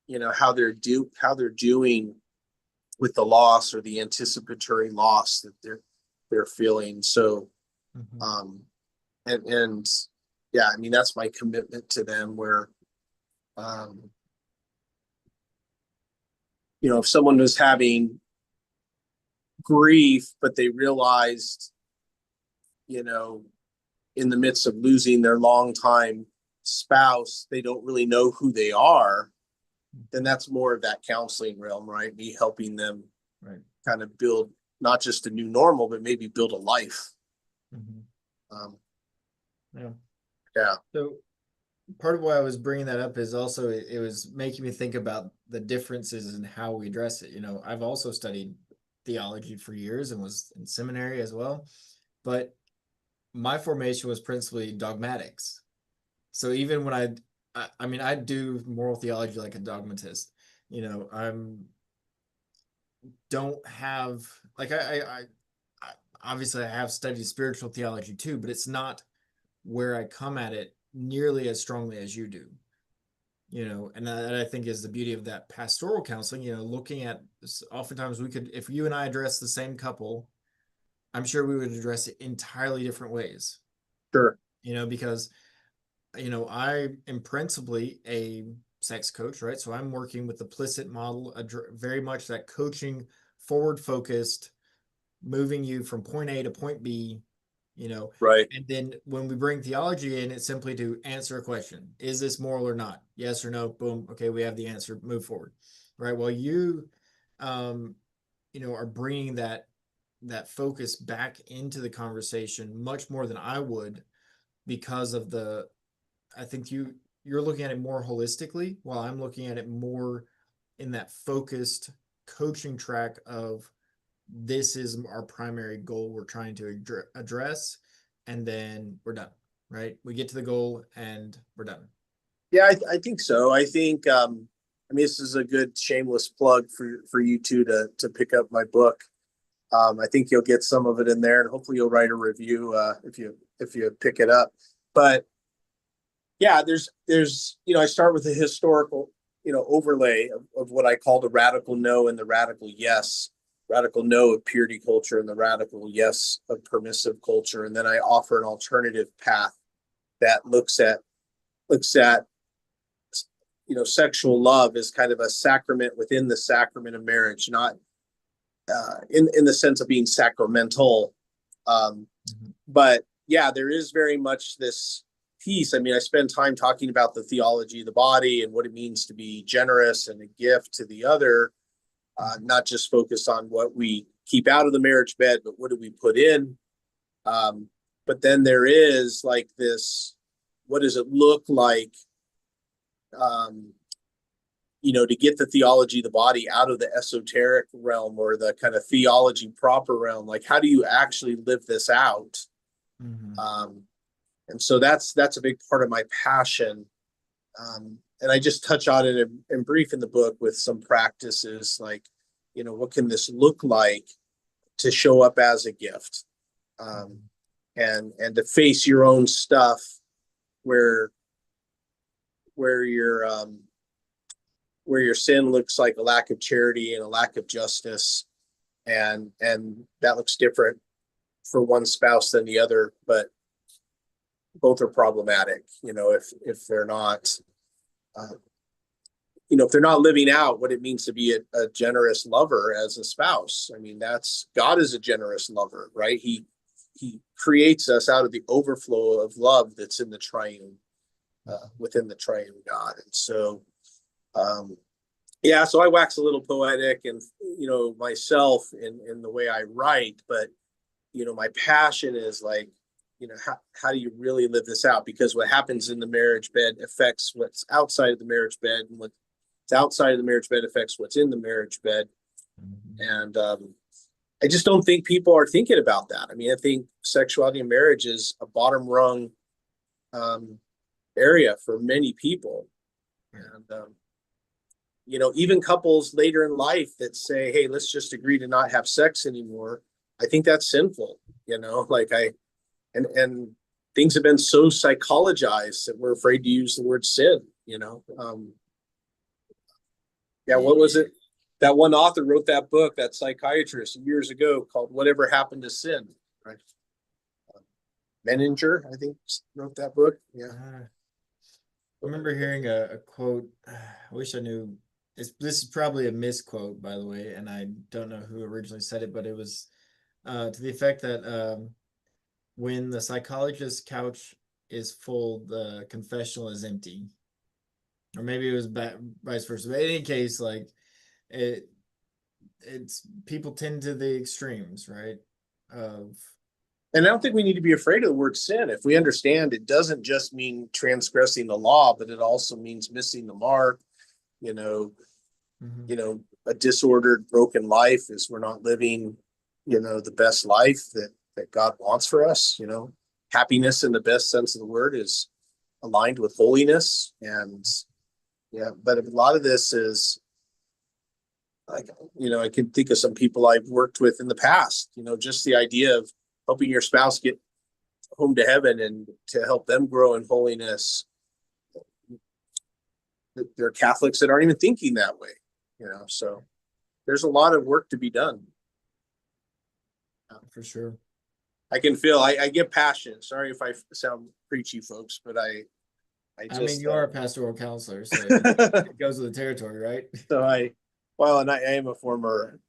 you know, how they're doing with the loss or the anticipatory loss that they're feeling. So, and yeah, I mean, that's my commitment to them where, you know, if someone was having grief, but they realized, you know, in the midst of losing their longtime spouse, they don't really know who they are, then that's more of that counseling realm, right? Me helping them kind of build not just a new normal, but maybe build a life. Yeah. So part of why I was bringing that up is also it was making me think about the differences in how we address it. You know, I've also studied theology for years and was in seminary as well, but my formation was principally dogmatics. So even when I mean, I do moral theology like a dogmatist. You know, don't have like I obviously I have studied spiritual theology too, but it's not where I come at it nearly as strongly as you do. You know, and that I think is the beauty of that pastoral counseling. You know, looking at oftentimes we could, if you and I address the same couple, I'm sure we would address it entirely different ways. Sure. You know, because you know, I am principally a sex coach, right? So I'm working with the Plicit model, very much that coaching, forward focused, moving you from point A to point B, you know. Right. And then when we bring theology in, it's simply to answer a question. Is this moral or not? Yes or no? Boom. Okay, we have the answer. Move forward. Right. Well, you know, are bringing that focus back into the conversation much more than I would, because of I think you're looking at it more holistically, while I'm looking at it more in that focused coaching track of this is our primary goal we're trying to address, and then we're done, right? We get to the goal and we're done. Yeah, I think so. I think I mean, this is a good shameless plug for you two to pick up my book. I think you'll get some of it in there, and hopefully you'll write a review if you pick it up. But yeah, there's you know, I start with a historical, you know, overlay of what I call the radical no and the radical yes. Radical no of purity culture and the radical yes of permissive culture. And then I offer an alternative path that looks at you know, sexual love as kind of a sacrament within the sacrament of marriage, not in the sense of being sacramental. But yeah, there is very much this piece, I mean, I spend time talking about the theology of the body and what it means to be generous and a gift to the other, not just focus on what we keep out of the marriage bed, but what do we put in? But then there is like this, what does it look like, to get the theology of the body out of the esoteric realm or the kind of theology proper realm? Like, how do you actually live this out? Mm-hmm. And so that's a big part of my passion. And I just touch on it in brief in the book with some practices, like, what can this look like to show up as a gift, and to face your own stuff where your sin looks like a lack of charity and a lack of justice, and that looks different for one spouse than the other, but both are problematic, if they're not, if they're not living out what it means to be a generous lover as a spouse. I mean, God is a generous lover, right? He creates us out of the overflow of love that's in the triune, within the triune God. And so, so I wax a little poetic and, myself in the way I write, but, my passion is like, how do you really live this out? Because what happens in the marriage bed affects what's outside of the marriage bed, and what's outside of the marriage bed affects what's in the marriage bed. And I just don't think people are thinking about that. I mean, I think sexuality and marriage is a bottom rung area for many people. And, even couples later in life that say, hey, let's just agree to not have sex anymore. I think that's sinful, and things have been so psychologized that we're afraid to use the word sin, what was it? That one author wrote that book, that psychiatrist years ago, called Whatever Happened to Sin, right? Menninger, I think, wrote that book. Yeah. I remember hearing a quote. I wish I knew. This is probably a misquote, by the way, and I don't know who originally said it, but it was to the effect that when the psychologist's couch is full, the confessional is empty. Or maybe it was vice versa. But in any case, like it's people tend to the extremes, right? And I don't think we need to be afraid of the word sin. If we understand it doesn't just mean transgressing the law, but it also means missing the mark, a disordered, broken life is we're not living, the best life that God wants for us. Happiness in the best sense of the word is aligned with holiness. And but a lot of this is like, I can think of some people I've worked with in the past, just the idea of helping your spouse get home to heaven and to help them grow in holiness. There are Catholics that aren't even thinking that way, so there's a lot of work to be done. For sure. I can feel, I get passionate. Sorry if I sound preachy, folks, but I mean, you are a pastoral counselor, so it goes with the territory, right? So I am a former,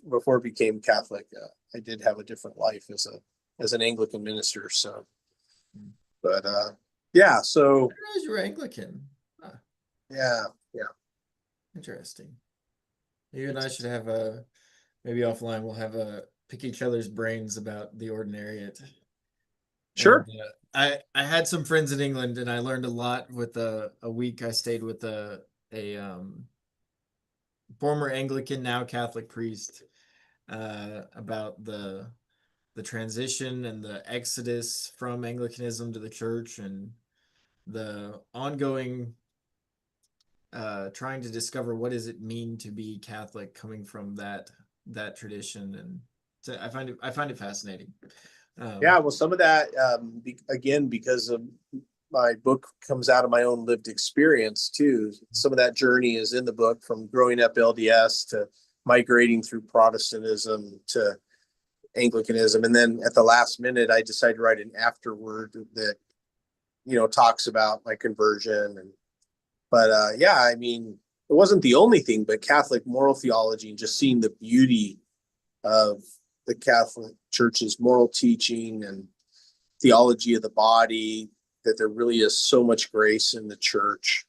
before I became Catholic, I did have a different life as an Anglican minister. So, but so. I didn't realize you were Anglican. Huh. Yeah. Interesting. You and I should have maybe offline we'll have pick each other's brains about the ordinariate. Sure. And, I had some friends in England, and I learned a lot with a week I stayed with a former Anglican, now Catholic priest, about the transition and the exodus from Anglicanism to the church, and the ongoing trying to discover what does it mean to be Catholic coming from that tradition. And so I find it fascinating. Well, some of that, again, because of my book comes out of my own lived experience too. Some of that journey is in the book, from growing up LDS to migrating through Protestantism to Anglicanism. And then at the last minute, I decided to write an afterword that, talks about my conversion. But I mean, it wasn't the only thing, but Catholic moral theology and just seeing the beauty of the Catholic Church's moral teaching and theology of the body, that there really is so much grace in the church.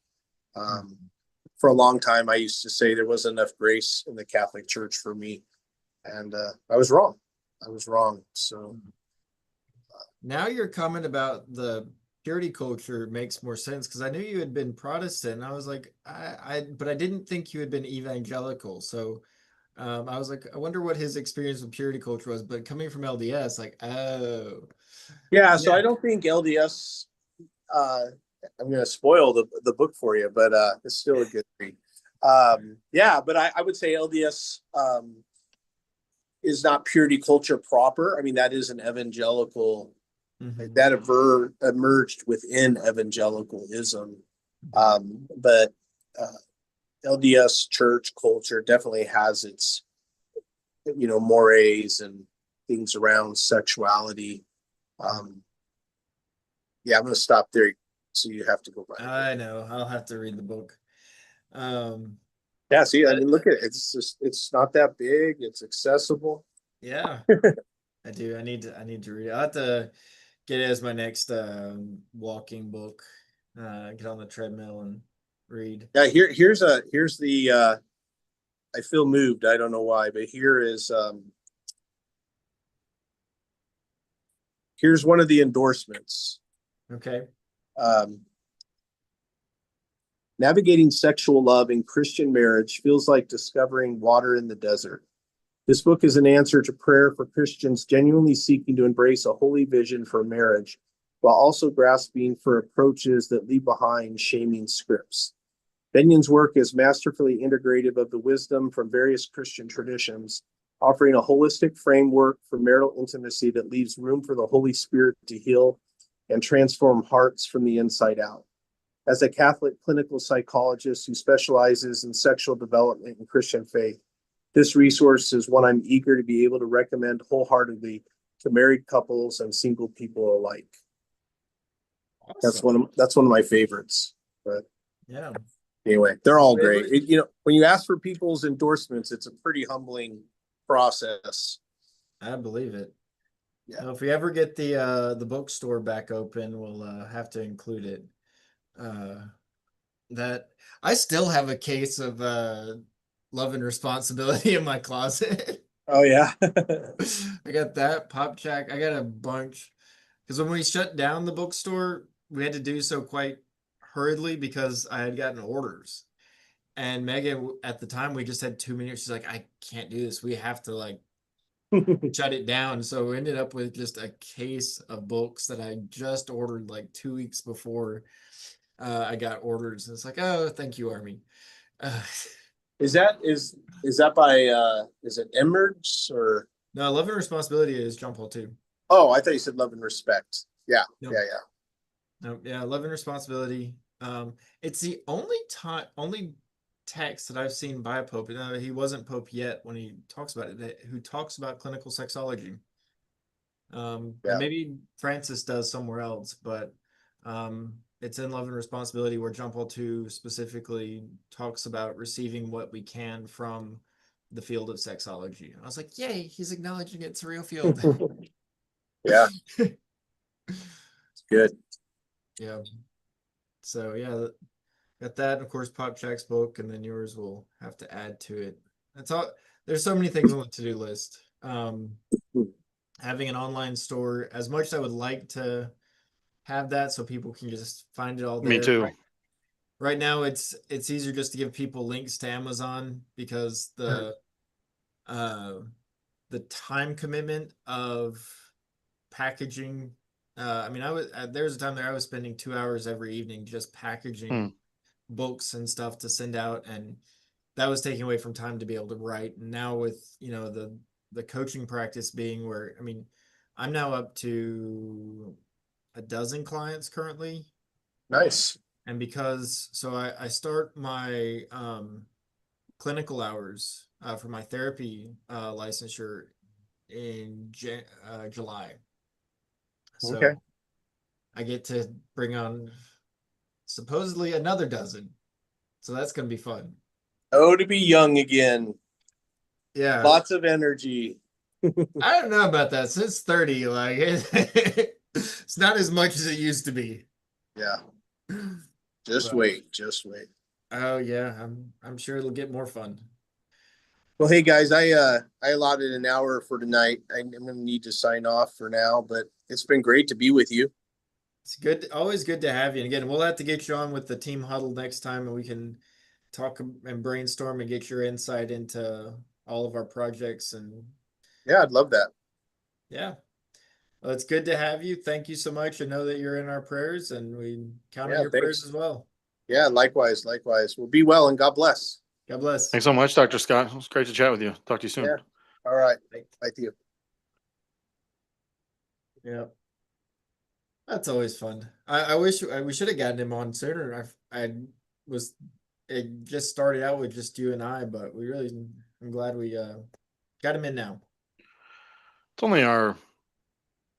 For a long time, I used to say there wasn't enough grace in the Catholic Church for me, and I was wrong. I was wrong. So now your comment about the purity culture makes more sense, because I knew you had been Protestant, and I was like, but I didn't think you had been evangelical. So I was like, I wonder what his experience with purity culture was. But coming from LDS, like, oh, yeah, so I don't think LDS. I'm going to spoil the book for you, but it's still a good read. Yeah, but I would say LDS is not purity culture proper. I mean, that is an evangelical that emerged within evangelicalism, but LDS church culture definitely has its mores and things around sexuality. Yeah, I'm going to stop there. So you have to go back. I know. I'll have to read the book. Yeah, see, I mean, look at it. It's not that big. It's accessible. Yeah, I do. I need to read it. I'll have to get it as my next walking book. Get on the treadmill and read. Yeah, here's the I feel moved. I don't know why, but here's one of the endorsements. Okay. Navigating sexual love in Christian marriage feels like discovering water in the desert. This book is an answer to prayer for Christians genuinely seeking to embrace a holy vision for marriage, while also grasping for approaches that leave behind shaming scripts. Benion's work is masterfully integrative of the wisdom from various Christian traditions, offering a holistic framework for marital intimacy that leaves room for the Holy Spirit to heal and transform hearts from the inside out. As a Catholic clinical psychologist who specializes in sexual development and Christian faith, this resource is one I'm eager to be able to recommend wholeheartedly to married couples and single people alike. Awesome. That's one of my favorites. But yeah. Anyway, they're all great. When you ask for people's endorsements, it's a pretty humbling process. I believe it. Yeah. Well, if we ever get the bookstore back open, we'll have to include it. That I still have a case of Love and Responsibility in my closet. Oh yeah. I got that Pop Jack. I got a bunch, because when we shut down the bookstore, we had to do so quite hurriedly because I had gotten orders. And Megan, at the time, we just had too many. She's like, I can't do this. We have to shut it down. So we ended up with just a case of books that I just ordered 2 weeks before I got orders. And it's like, oh, thank you, Army. Is that by is it Emmerts or No, Love and Responsibility is John Paul II. Oh, I thought you said Love and Respect. Yeah. No. Yeah. No, yeah, Love and Responsibility. It's the only text that I've seen by a pope. He wasn't pope yet when he talks about it, who talks about clinical sexology. And maybe Francis does somewhere else, but it's in Love and Responsibility, where John Paul II specifically talks about receiving what we can from the field of sexology. I was like, yay, he's acknowledging it's a real field. Yeah. It's good. Yeah. So yeah, got that. Of course, Pop Jack's book, and then yours will have to add to it. That's all. There's so many things on the to-do list. Having an online store, as much as I would like to have that so people can just find it all there. Me too. Right now, it's easier just to give people links to Amazon, because the time commitment of packaging. I mean, there was a time there I was spending 2 hours every evening just packaging books and stuff to send out, and that was taking away from time to be able to write. And now with the coaching practice being where, I mean, I'm now up to a dozen clients currently. Nice. And because I start my clinical hours for my therapy licensure in July. So Okay. I get to bring on supposedly another dozen. So that's going to be fun. Oh, to be young again. Yeah. Lots of energy. I don't know about that. Since 30, it's not as much as it used to be. Yeah. Just But, wait. Just wait. oh yeah, I'm sure it'll get more fun. Well, hey guys, I allotted an hour for tonight. I'm gonna need to sign off for now, but it's been great to be with you. It's good, always good to have you. And again, we'll have to get you on with the team huddle next time, and we can talk and brainstorm and get your insight into all of our projects. And Yeah, I'd love that. yeah, well, it's good to have you. Thank you so much. I know that you're in our prayers, and we count on Yeah, your prayers thanks. as well. Yeah, likewise, likewise. Well, be well and God bless. God bless. Thanks so much, Dr. Scott. It was great to chat with you. Talk to you soon. Yeah. All right. Bye. Bye to you. Yeah, that's always fun. I wish we should have gotten him on sooner. I was it just started out with just you and I, but we really I'm glad we got him in now. It's only our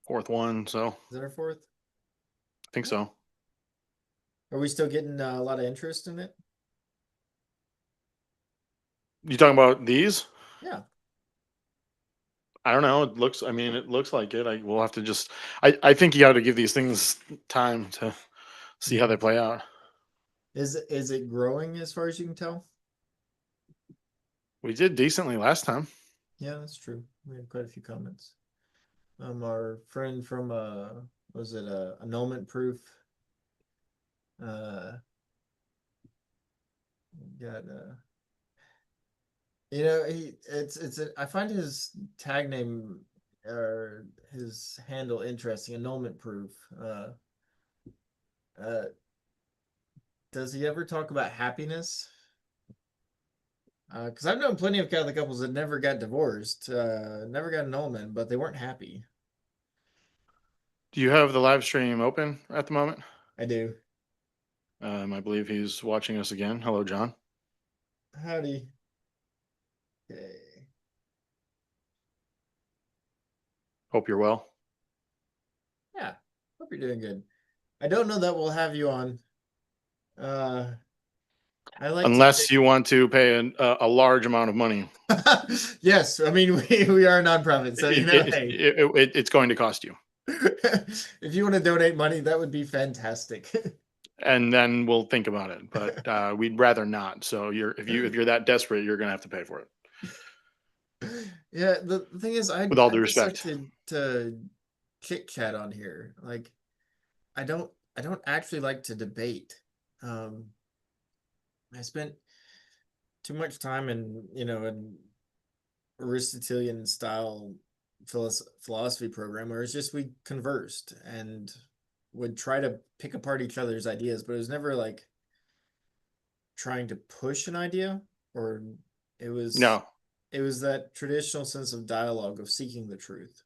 fourth one, so Is that our fourth? I think so. Are we still getting a lot of interest in it? You talking about these? Yeah. I don't know. It looks like it. We'll have to just, I think you got to give these things time to see how they play out. Is it growing as far as you can tell? We did decently last time. Yeah, that's true. We had quite a few comments. Our friend from was it annulment proof? Got I find his tag name or his handle interesting. Annulment proof. Uh, does he ever talk about happiness? Because I've known plenty of Catholic couples that never got divorced, never got annulment, but they weren't happy. Do you have the live stream open at the moment? I do. I believe he's watching us again. Hello, John. Howdy. Okay. Hope you're well. Yeah. Hope you're doing good. I don't know that we'll have you on. I like Unless you want to pay a large amount of money. Yes, I mean we are a nonprofit, so hey, It's going to cost you. if you want to donate money, that would be fantastic. And then we'll think about it. But we'd rather not. So if you're that desperate, you're gonna have to pay for it. Yeah, the thing is, With all I due just like respect. to chit chat on here. Like, I don't actually like to debate. Um, I spent too much time in Aristotelian style philosophy program where it's just we conversed and would try to pick apart each other's ideas, but it was never like trying to push an idea, or it was No. it was that traditional sense of dialogue of seeking the truth.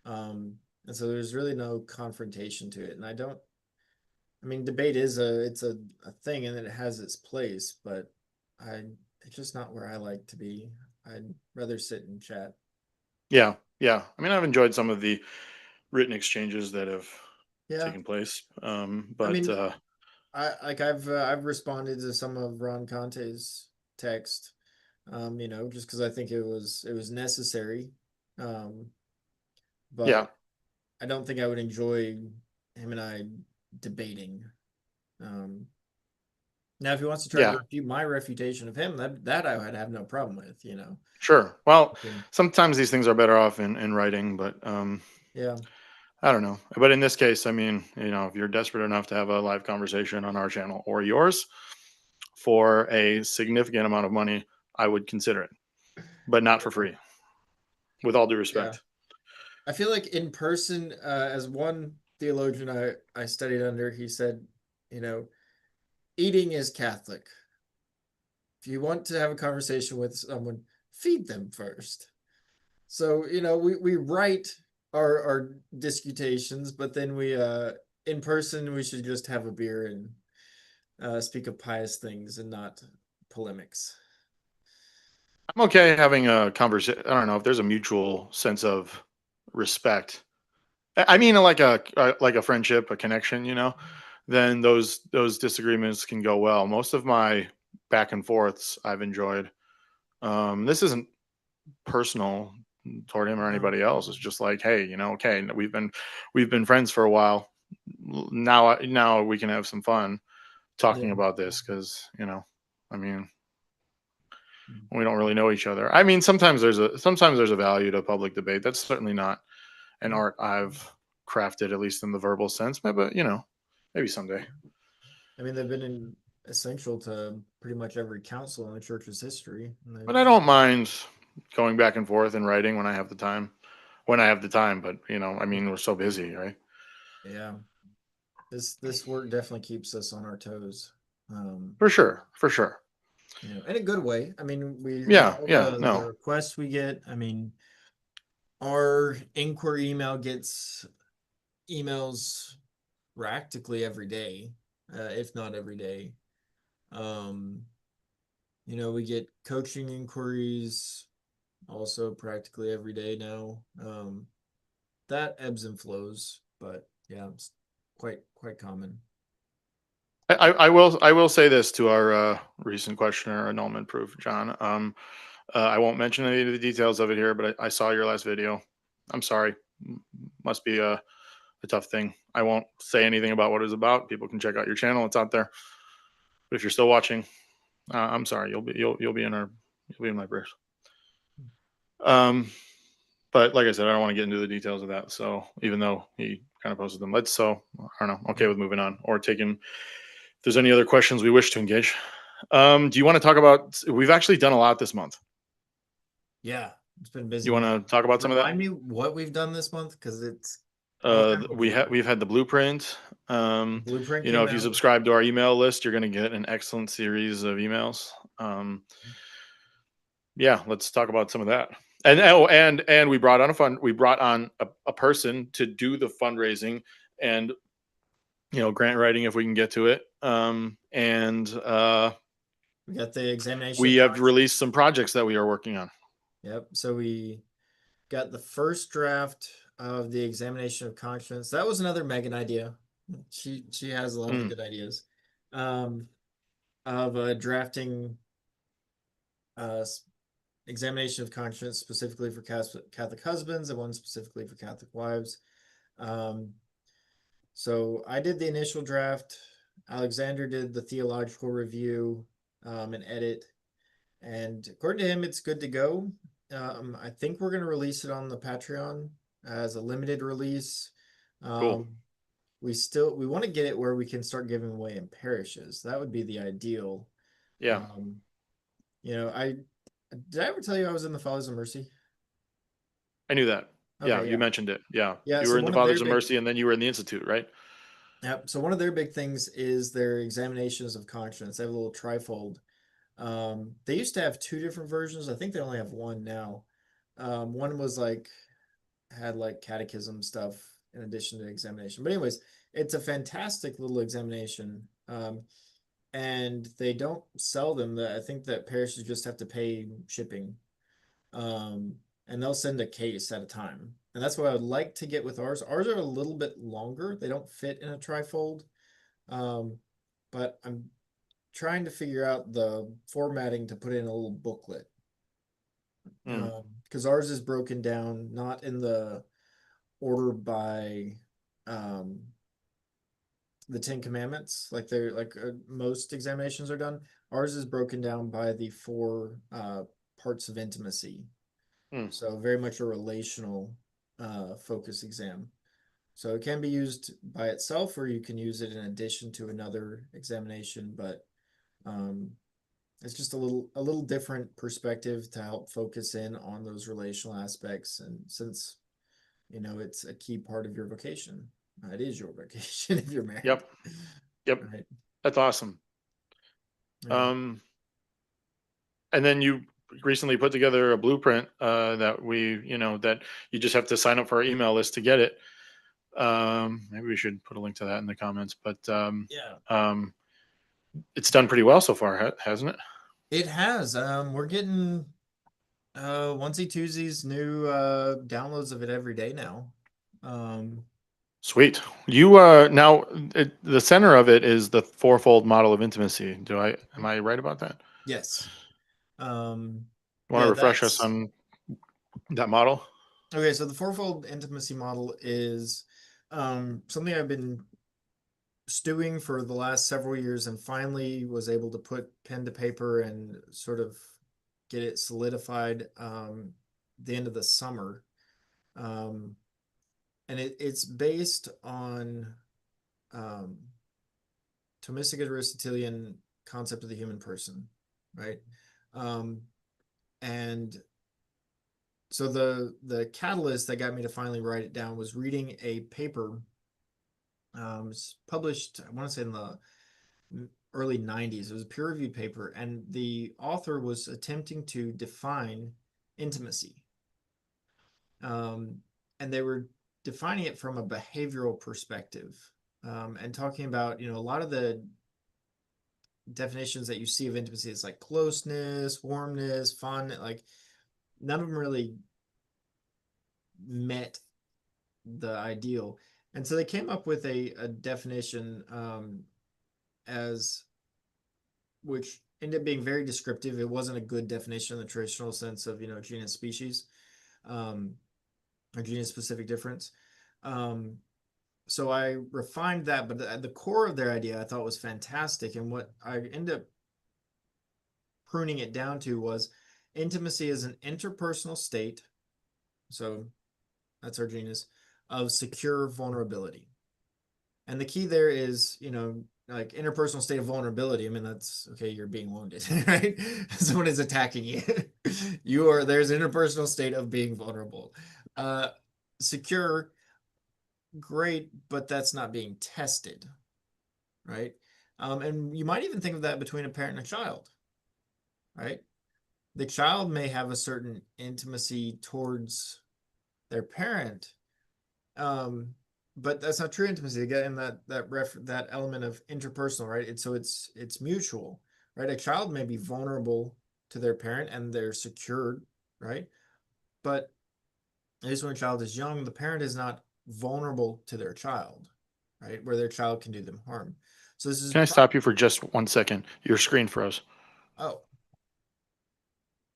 And so there's really no confrontation to it. And I mean, debate is a thing and it has its place, but it's just not where I like to be. I'd rather sit and chat. Yeah. Yeah. I mean, I've enjoyed some of the written exchanges that have Yeah. taken place. I But mean, I've responded to some of Ron Conte's text, just because I think it was necessary. Um, yeah. but I don't think I would enjoy him and I debating. Um, Now, if he wants to try to Yeah. refute my refutation of him, that I would have no problem with. Sure. Well, Okay. sometimes these things are better off in writing, but Yeah, I don't know. But in this case, I mean, if you're desperate enough to have a live conversation on our channel or yours for a significant amount of money, I would consider it, but not for free. With all due yeah. respect. I feel like in person, as one theologian I studied under, he said, eating is Catholic. If you want to have a conversation with someone, feed them first. So, we write our disputations, but then we in person we should just have a beer and speak of pious things and not polemics. I'm okay having a conversation. I don't know if there's a mutual sense of respect. I mean, like a friendship, a connection. Then those disagreements can go well. Most of my back and forths I've enjoyed. This isn't personal toward him or No. anybody else. It's just like, hey, okay, we've been friends for a while. now we can have some fun talking Yeah. about this, because I mean, we don't really know each other. I mean, sometimes there's a value to public debate. That's certainly not an art I've crafted, at least in the verbal sense. But maybe someday. I mean, they've been essential to pretty much every council in the church's history. But I don't mind going back and forth and writing when I have the time. When I have the time, but I mean, we're so busy, right? Yeah, this work definitely keeps us on our toes. For sure, for sure. In a good way. I mean, with Yeah, all yeah, the no, requests we get, I mean, our inquiry email gets emails practically every day, if not every day. Um, we get coaching inquiries also practically every day now. That ebbs and flows, but yeah, it's quite common. I will say this to our recent questioner, annulment proof, John. I won't mention any of the details of it here, but I saw your last video. I'm sorry. Must be a tough thing. I won't say anything about what it was about. People can check out your channel; it's out there. But if you're still watching, I'm sorry. You'll be in my prayers. Um, but like I said, I don't want to get into the details of that. So even though he kind of posted them, I don't know. Okay with moving on or taking. If there's any other questions we wish to engage. Do you want to talk about? We've actually done a lot this month. Yeah, it's been a busy You want month. to talk about some of that? Remind me what we've done this month because I don't remember before. We've had the blueprint. The blueprint came If you out. subscribe to our email list, you're going to get an excellent series of emails. Yeah, let's talk about some of that. And we brought on a person to do the fundraising and grant writing if we can get to it. And We got the examination we of have conscience. released some projects that we are working on. Yep. So we got the first draft of the examination of conscience. That was another Megan idea. She has a lot of good ideas. Of drafting examination of conscience specifically for Catholic husbands and one specifically for Catholic wives. So I did the initial draft. Alexander did the theological review and edit. And according to him, it's good to go. I think we're going to release it on the Patreon as a limited release. Cool. We want to get it where we can start giving away in parishes. That would be the ideal. Yeah. I did I ever tell you I was in the Fathers of Mercy? I knew that. Okay, Yeah, you mentioned it. Yeah. Yeah, You so were in one the of their Fathers of big Mercy and then you were in the Institute, right? Yep. So one of their big things is their examinations of conscience. They have a little trifold. They used to have two different versions. I think they only have one now. One was had catechism stuff in addition to examination. But anyways, it's a fantastic little examination. And they don't sell them. I think that parishes just have to pay shipping. And they'll send a case at a time. And that's what I would like to get with ours. Ours are a little bit longer. They don't fit in a trifold. But I'm trying to figure out the formatting to put in a little booklet. Because ours is broken down not in the order by the Ten Commandments, like they're most examinations are done. Ours is broken down by the four parts of intimacy. So very much a relational focus exam. So it can be used by itself, or you can use it in addition to another examination. But it's just a little different perspective to help focus in on those relational aspects. And since it's a key part of your vocation, it is your vocation if you're married. Yep. Right. That's awesome. Yeah. And then you recently put together a blueprint that that you just have to sign up for our email list to get it. Maybe we should put a link to that in the comments, but it's done pretty well so far, hasn't it? It has. We're getting onesie twosies, new downloads of it every day now. Sweet. You now the center of it is the fourfold model of intimacy. Am I right about that? Yes. Want to refresh us on that model? Okay, so the fourfold intimacy model is something I've been stewing for the last several years, and finally was able to put pen to paper and sort of get it solidified the end of the summer. And it's based on Thomistic Aristotelian concept of the human person, right? And so the catalyst that got me to finally write it down was reading a paper. It's published, I want to say, in the early 90s. It was a peer-reviewed paper, and the author was attempting to define intimacy. And they were defining it from a behavioral perspective, and talking about, a lot of the definitions that you see of intimacy is like closeness, warmness, fun, like none of them really met the ideal. And so they came up with a definition, as which ended up being very descriptive. It wasn't a good definition in the traditional sense of, genus species, or genus specific difference. So I refined that, but the core of their idea I thought was fantastic. And what I ended up pruning it down to was intimacy is an interpersonal state. So that's our genus of secure vulnerability. And the key there is, like interpersonal state of vulnerability. I mean, that's okay. You're being wounded, right? Someone is attacking you. There's an interpersonal state of being vulnerable. Secure, great, but that's not being tested, right? And you might even think of that between a parent and a child, right? The child may have a certain intimacy towards their parent, but that's not true intimacy. Again, that element of interpersonal, right? It's mutual, right? A child may be vulnerable to their parent and they're secured, right? But at least when a child is young, the parent is not vulnerable to their child, right? Where their child can do them harm. So this is Can I stop you for just 1 second? Your screen froze. Oh,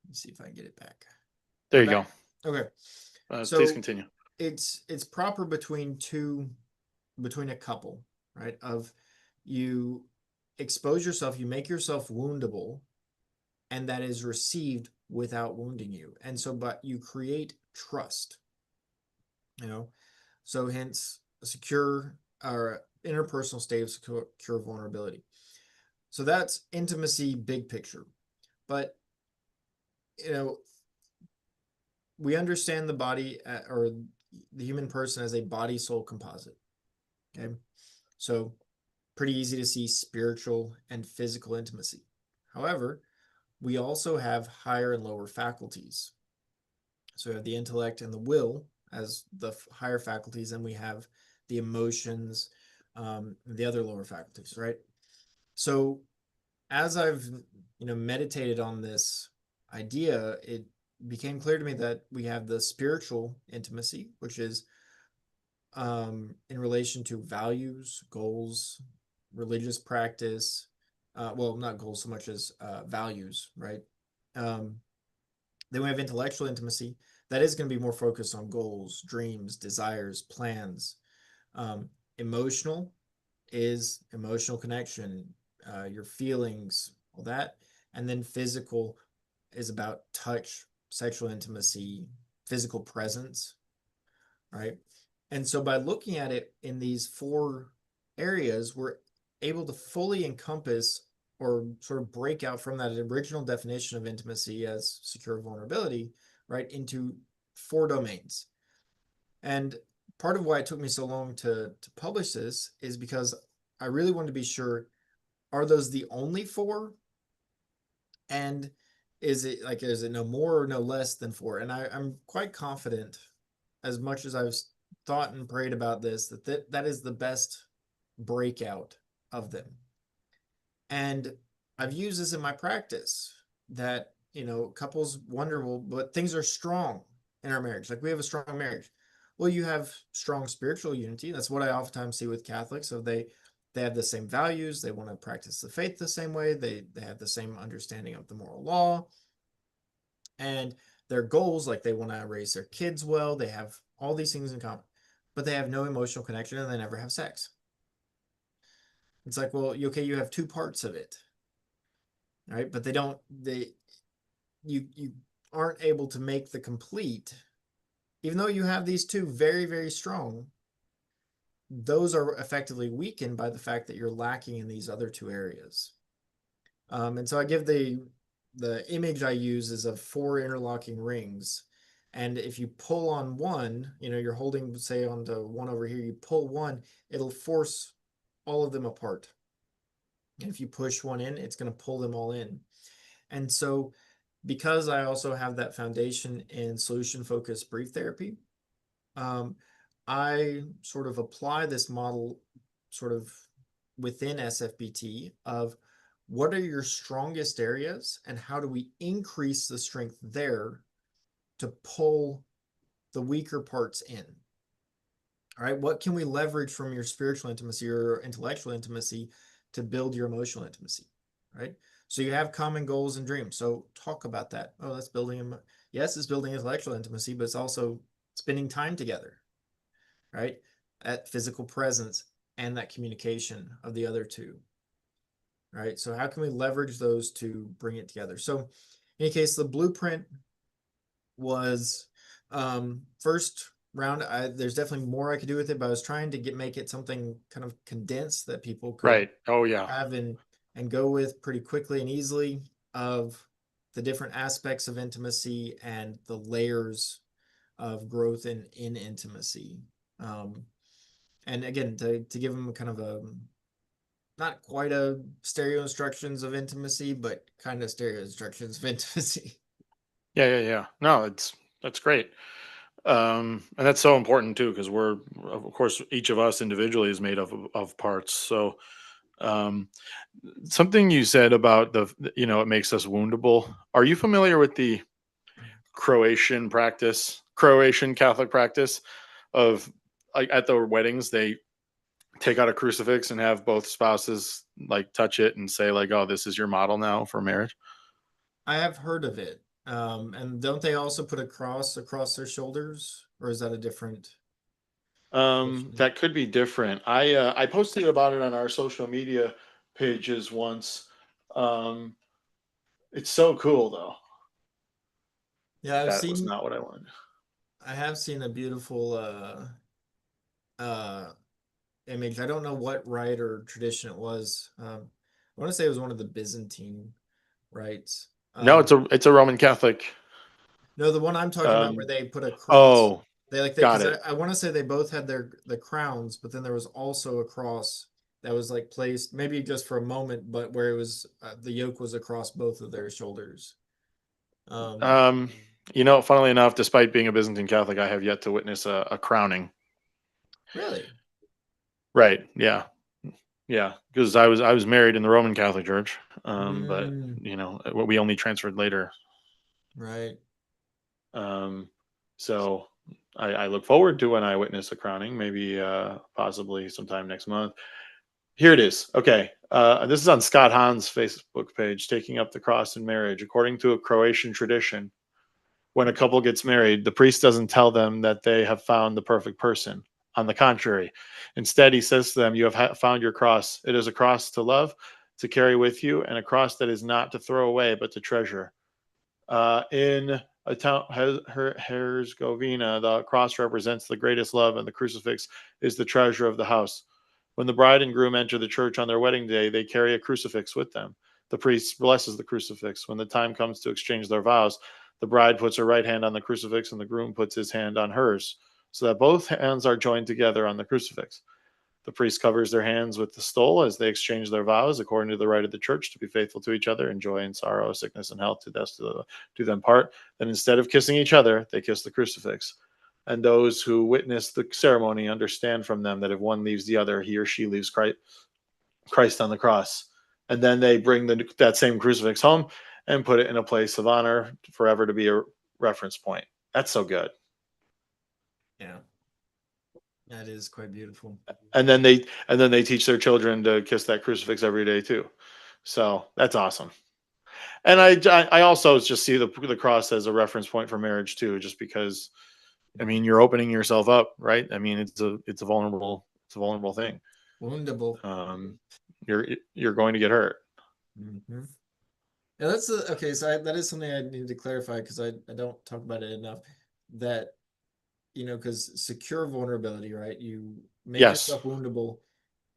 let's see if I can get it back. There you go. Okay. Please continue. It's proper between a couple, right? Of you expose yourself, you make yourself woundable, and that is received without wounding you. And so, but you create trust, so hence a secure or interpersonal state of secure vulnerability. So that's intimacy, big picture. But, we understand the body, or the human person, as a body soul composite. Okay. So pretty easy to see spiritual and physical intimacy. However, we also have higher and lower faculties. So we have the intellect and the will as the higher faculties, and we have the emotions, the other lower faculties, right? So as I've, meditated on this idea, it became clear to me that we have the spiritual intimacy, which is in relation to values, goals, religious practice. Well, not goals so much as values, right? Then we have intellectual intimacy. That is going to be more focused on goals, dreams, desires, plans. Emotional is emotional connection, your feelings, all that. And then physical is about touch, sexual intimacy, physical presence, right? And so by looking at it in these 4 areas, we're able to fully encompass or sort of break out from that original definition of intimacy as secure vulnerability, right, into 4 domains. And part of why it took me so long to publish this is because I really wanted to be sure, are those the only 4? And is it no more or no less than 4? And I'm quite confident, as much as I've thought and prayed about this, that is the best breakout of them. And I've used this in my practice, that, couples wonder, well, but things are strong in our marriage. Like, we have a strong marriage. Well, you have strong spiritual unity. That's what I oftentimes see with Catholics. So they have the same values. They want to practice the faith the same way. They have the same understanding of the moral law. And their goals, like they want to raise their kids well. They have all these things in common. but they have no emotional connection and they never have sex. It's like, well, okay, you have two parts of it, right? But you aren't able to make the complete, even though you have these two very, very strong, those are effectively weakened by the fact that you're lacking in these other two areas. And so I give the image I use is of 4 interlocking rings. And if you pull on one, you're holding, say, on the one over here, you pull one, it'll force all of them apart. And if you push one in, it's going to pull them all in. And so, because I also have that foundation in solution-focused brief therapy, I sort of apply this model sort of within SFBT of what are your strongest areas and how do we increase the strength there to pull the weaker parts in? All right, what can we leverage from your spiritual intimacy or intellectual intimacy to build your emotional intimacy? Right? So you have common goals and dreams. So talk about that. Oh, that's building, yes, it's building intellectual intimacy, but it's also spending time together, right? That physical presence and that communication of the other two, right? So how can we leverage those to bring it together? So in any case, the blueprint was first round. There's definitely more I could do with it, but I was trying to make it something kind of condensed that people could Right. Oh yeah. have and go with pretty quickly and easily, of the different aspects of intimacy and the layers of growth in intimacy. And again, to give them kind of a, not quite a stereo instructions of intimacy, but kind of stereo instructions of intimacy. Yeah. No, that's great. And that's so important too, because we're, of course, each of us individually is made of parts. So, um, something you said about it makes us woundable. Are you familiar with the Croatian Catholic practice of, like, at their weddings, they take out a crucifix and have both spouses like touch it and say like, "Oh, this is your model now for marriage." I have heard of it. And don't they also put a cross across their shoulders, or is that a different tradition? That could be different. I posted about it on our social media pages once. Um, it's so cool though. Yeah, That was not what I wanted. I have seen a beautiful uh image. I don't know what rite or tradition it was. I want to say it was one of the Byzantine rites. No, it's a Roman Catholic. No, the one I'm talking about where Um, they put a cross. oh, They like that got because it. I want to say they both had the crowns, but then there was also a cross that was like placed maybe just for a moment, but where it was the yoke was across both of their shoulders. Um, Um, funnily enough, despite being a Byzantine Catholic, I have yet to witness a crowning. really? Right. Yeah. Yeah. Because I was married in the Roman Catholic Church. But Mm, we only transferred later. right. Um, so I look forward to when I witness a crowning, maybe possibly sometime next month. Here it is. Okay. This is on Scott Hahn's Facebook page, Taking Up the Cross in Marriage. According to a Croatian tradition, when a couple gets married, the priest doesn't tell them that they have found the perfect person. On the contrary, instead, he says to them, "You have found your cross. It is a cross to love, to carry with you, and a cross that is not to throw away, but to treasure." In a town, Herzegovina, the cross represents the greatest love, and the crucifix is the treasure of the house. When the bride and groom enter the church on their wedding day, they carry a crucifix with them. The priest blesses the crucifix. When the time comes to exchange their vows, the bride puts her right hand on the crucifix and the groom puts his hand on hers, so that both hands are joined together on the crucifix. The priest covers their hands with the stole as they exchange their vows according to the rite of the church to be faithful to each other in joy and sorrow, sickness and health, to death do them part. Then instead of kissing each other, they kiss the crucifix. And those who witness the ceremony understand from them that if one leaves the other, he or she leaves Christ on the cross. And then they bring that same crucifix home and put it in a place of honor forever to be a reference point. That's so good. Yeah. That is quite beautiful. And then they teach their children to kiss that crucifix every day too. So that's awesome. And I also just see the cross as a reference point for marriage too, just because I mean, you're opening yourself up, right? I mean, it's a vulnerable thing. Woundable. You're going to get hurt. Mm-hmm. And that's okay. So that is something I need to clarify because I don't talk about it enough. That because secure vulnerability, right? You make Yes, yourself woundable,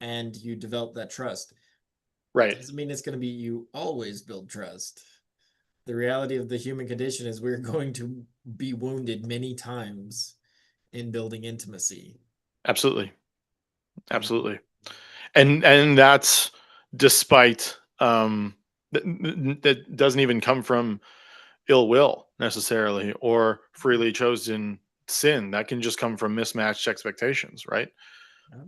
and you develop that trust. right. Doesn't mean it's going to be you always build trust. The reality of the human condition is we're going to be wounded many times in building intimacy. Absolutely, Yeah. absolutely. And that's despite that doesn't even come from ill will necessarily or freely chosen sin. That can just come from mismatched expectations, right?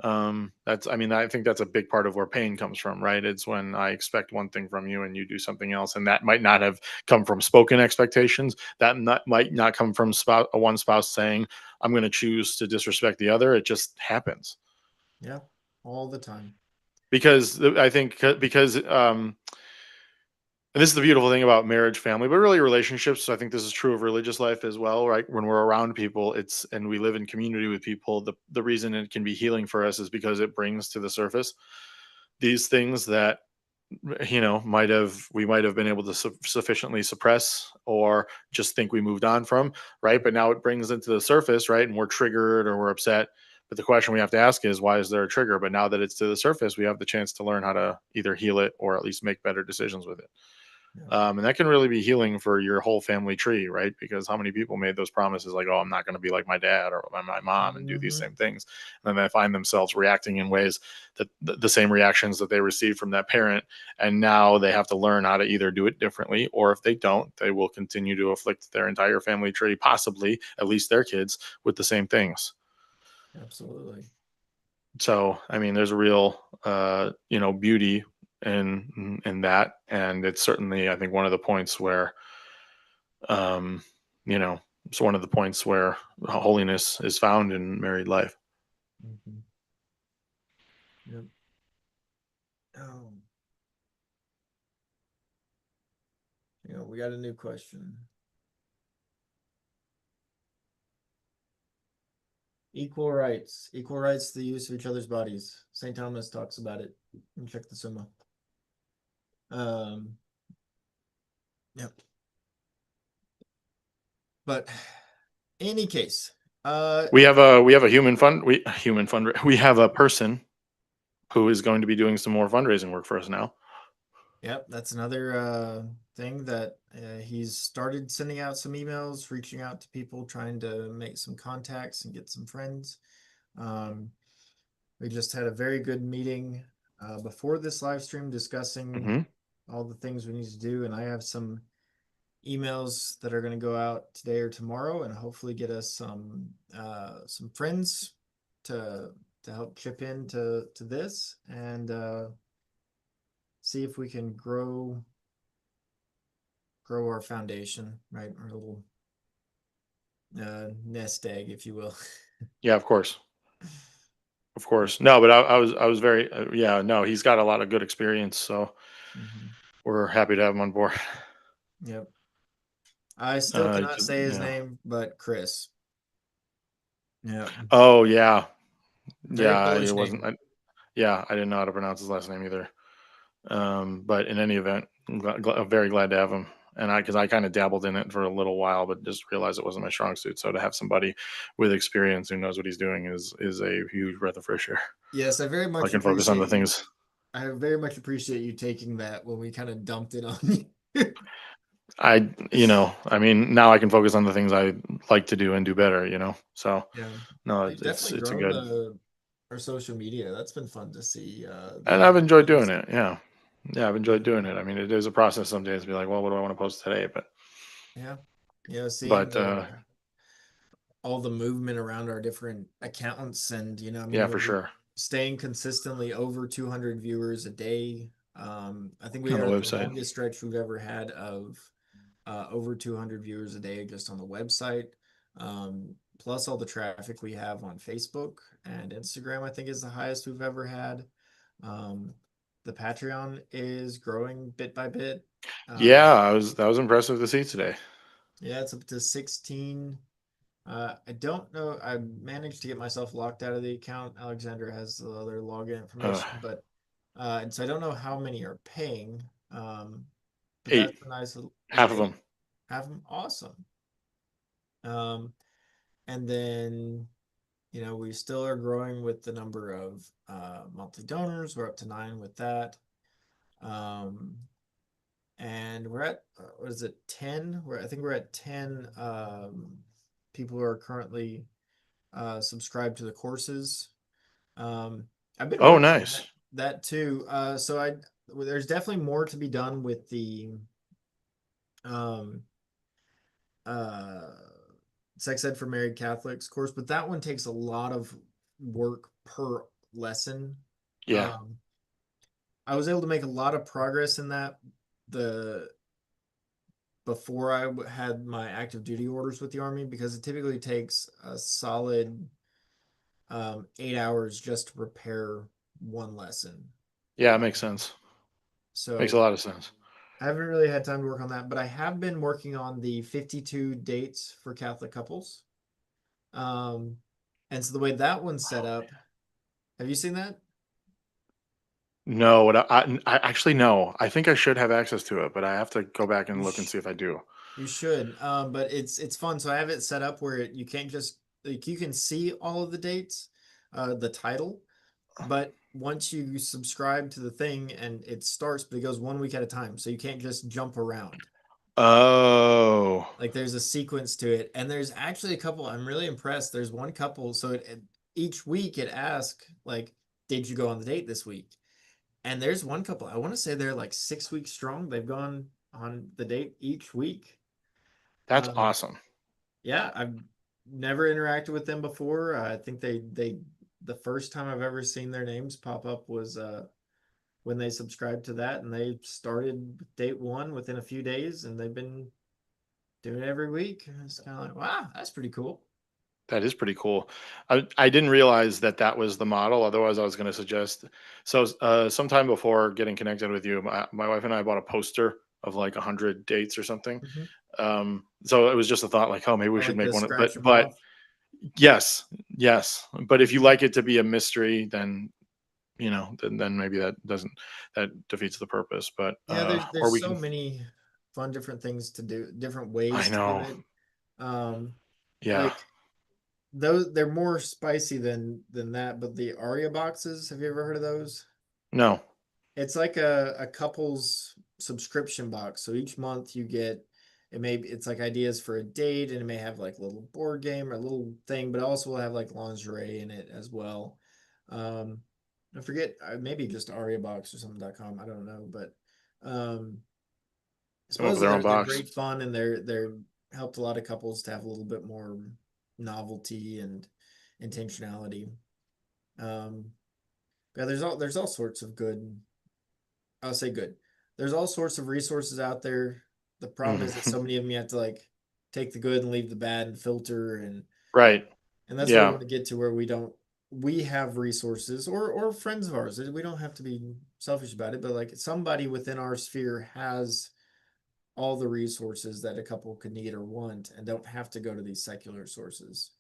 Yeah. That's, I mean, I think that's a big part of where pain comes from, right? It's when I expect one thing from you and you do something else, and that might not have come from spoken expectations. Might not come from one spouse saying, I'm going to choose to disrespect the other. It just happens. Yeah. All the time. Because I think because and this is the beautiful thing about marriage, family, but really relationships. So I think this is true of religious life as well, right? When we're around people, and we live in community with people, the reason it can be healing for us is because it brings to the surface these things that we might have been able to sufficiently suppress or just think we moved on from, right? But now it brings it to the surface, right? And we're triggered or we're upset. But the question we have to ask is, why is there a trigger? But now that it's to the surface, we have the chance to learn how to either heal it or at least make better decisions with it. Yeah. And that can really be healing for your whole family tree, right? Because how many people made those promises like, oh, I'm not going to be like my dad or my mom and do these Mm-hmm. same things. And then they find themselves reacting in ways that the same reactions that they received from that parent. And now they have to learn how to either do it differently, or if they don't, they will continue to afflict their entire family tree, possibly at least their kids, with the same things. Absolutely. So, I mean, there's a real, beauty in that. And it's certainly, I think, one of the points where, um, you know, it's one of the points where holiness is found in married life. Mm-hmm. Yep. Oh, we got a new question. Equal rights. Equal rights to the use of each other's bodies. St. Thomas talks about it. Check the Summa. Yep. But any case, We have a human fund we have a person who is going to be doing some more fundraising work for us now. yep, that's another thing that he's started sending out some emails, reaching out to people, trying to make some contacts and get some friends. Um, we just had a very good meeting before this live stream discussing Hmm. all the things we need to do, and I have some emails that are going to go out today or tomorrow, and hopefully get us some friends to help chip in to this, and see if we can grow our foundation, right? Our little nest egg, if you will. Yeah, of course. Of course. No, but I was very, yeah, no, he's got a lot of good experience. So Mhm. we're happy to have him on board. Yep. I still cannot say his Yeah. name, but Chris. Yeah. Oh, yeah. Very Yeah. Polish It wasn't, name. yeah, I didn't know how to pronounce his last name either. But in any event, I'm very glad to have him. And because I kind of dabbled in it for a little while, but just realized it wasn't my strong suit. So to have somebody with experience who knows what he's doing is a huge breath of fresh air. Yes, I can focus on the things. I very much appreciate you taking that when we kind of dumped it on you. I mean, now I can focus on the things I like to do and do better. So Yeah. no, You've it's definitely it's a grown good, our social media. That's been fun to see. The and I've enjoyed doing activities. it. Yeah, yeah, I've enjoyed doing it. I mean, it is a process some days to be like, well, what do I want to post today? Yeah. Yeah, seeing But the all the movement around our different accounts, and I mean, yeah, for we're sure staying consistently over 200 viewers a day. I think we on the are at the website. longest stretch we've ever had of over 200 viewers a day just on the website. Plus all the traffic we have on Facebook and Instagram, I think is the highest we've ever had. Um, the Patreon is growing bit by bit. Yeah, Uh, that was impressive to see today. yeah, it's up to 16 I don't know. I managed to get myself locked out of the account. Alexander has the other login information, but and so I don't know how many are paying. But that's 8, a nice. Is half it of eight? them. Have them awesome. Um, and then we still are growing with the number of monthly donors. We're up to 9 with that. Um, and we're at what is it, 10? I think we're at 10 people who are currently subscribed to the courses. I've been Oh, working on nice. that too. So there's definitely more to be done with the um uh sex ed for married Catholics course, but that one takes a lot of work per lesson. Yeah. I was able to make a lot of progress in that the before I had my active duty orders with the Army, because it typically takes a solid 8 hours just to prepare one lesson. Yeah, it makes sense. Makes a So lot of sense. I haven't really had time to work on that, but I have been working on the 52 dates for Catholic couples. Um, and so the way that one's set up, have you seen that? No, what I actually no. I think I should have access to it, but I have to go back and You look and sh see if I do. you should. But it's fun. So I have it set up where you can't just like you can see all of the dates, the title, but once you subscribe to the thing and it starts, but it goes 1 week at a time, so you can't just jump around. Oh, Like there's a sequence to it, and there's actually a couple. I'm really impressed. There's one couple, so each week it asks like, "Did you go on the date this week?" And there's one couple. I want to say they're like 6 weeks strong. They've gone on the date each week. that's Um, awesome. yeah, I've never interacted with them before. I think they the first time I've ever seen their names pop up was when they subscribed to that, and they started date one within a few days, and they've been doing it every week. It's kind of like, wow, that's pretty cool. That is pretty cool. I didn't realize that that was the model. Otherwise, I was going to suggest. So, sometime before getting connected with you, my wife and I bought a poster of like 100 dates or something. Mm-hmm. So it was just a thought, like, oh, maybe we I should like make to one. scratch them But off. yes, yes. But if you Mm-hmm. like it to be a mystery, then then maybe that defeats the purpose. But Yeah, or there's we so can. many fun different things to do, different I ways to do know. it. Um, Yeah. like those they're more spicy than that, but the Aria boxes, have you ever heard of those? No. It's like a couple's subscription box. So each month you get it's like ideas for a date, and it may have like a little board game or a little thing, but also will have like lingerie in it as well. Um, I forget, maybe just AriaBox or something.com. I don't know, but um, Come up with supposedly their own they're box. great fun, and they're helped a lot of couples to have a little bit more novelty and intentionality. Um, yeah, there's all sorts of good. I'll say good. There's all sorts of resources out there. The problem is that Mhm. so many of them you have to like take the good and leave the bad and filter, Right. and that's what we Yeah. want to get to, where we have resources, or friends of ours. We don't have to be selfish about it, but like somebody within our sphere has all the resources that a couple could need or want, and don't have to go to these secular sources.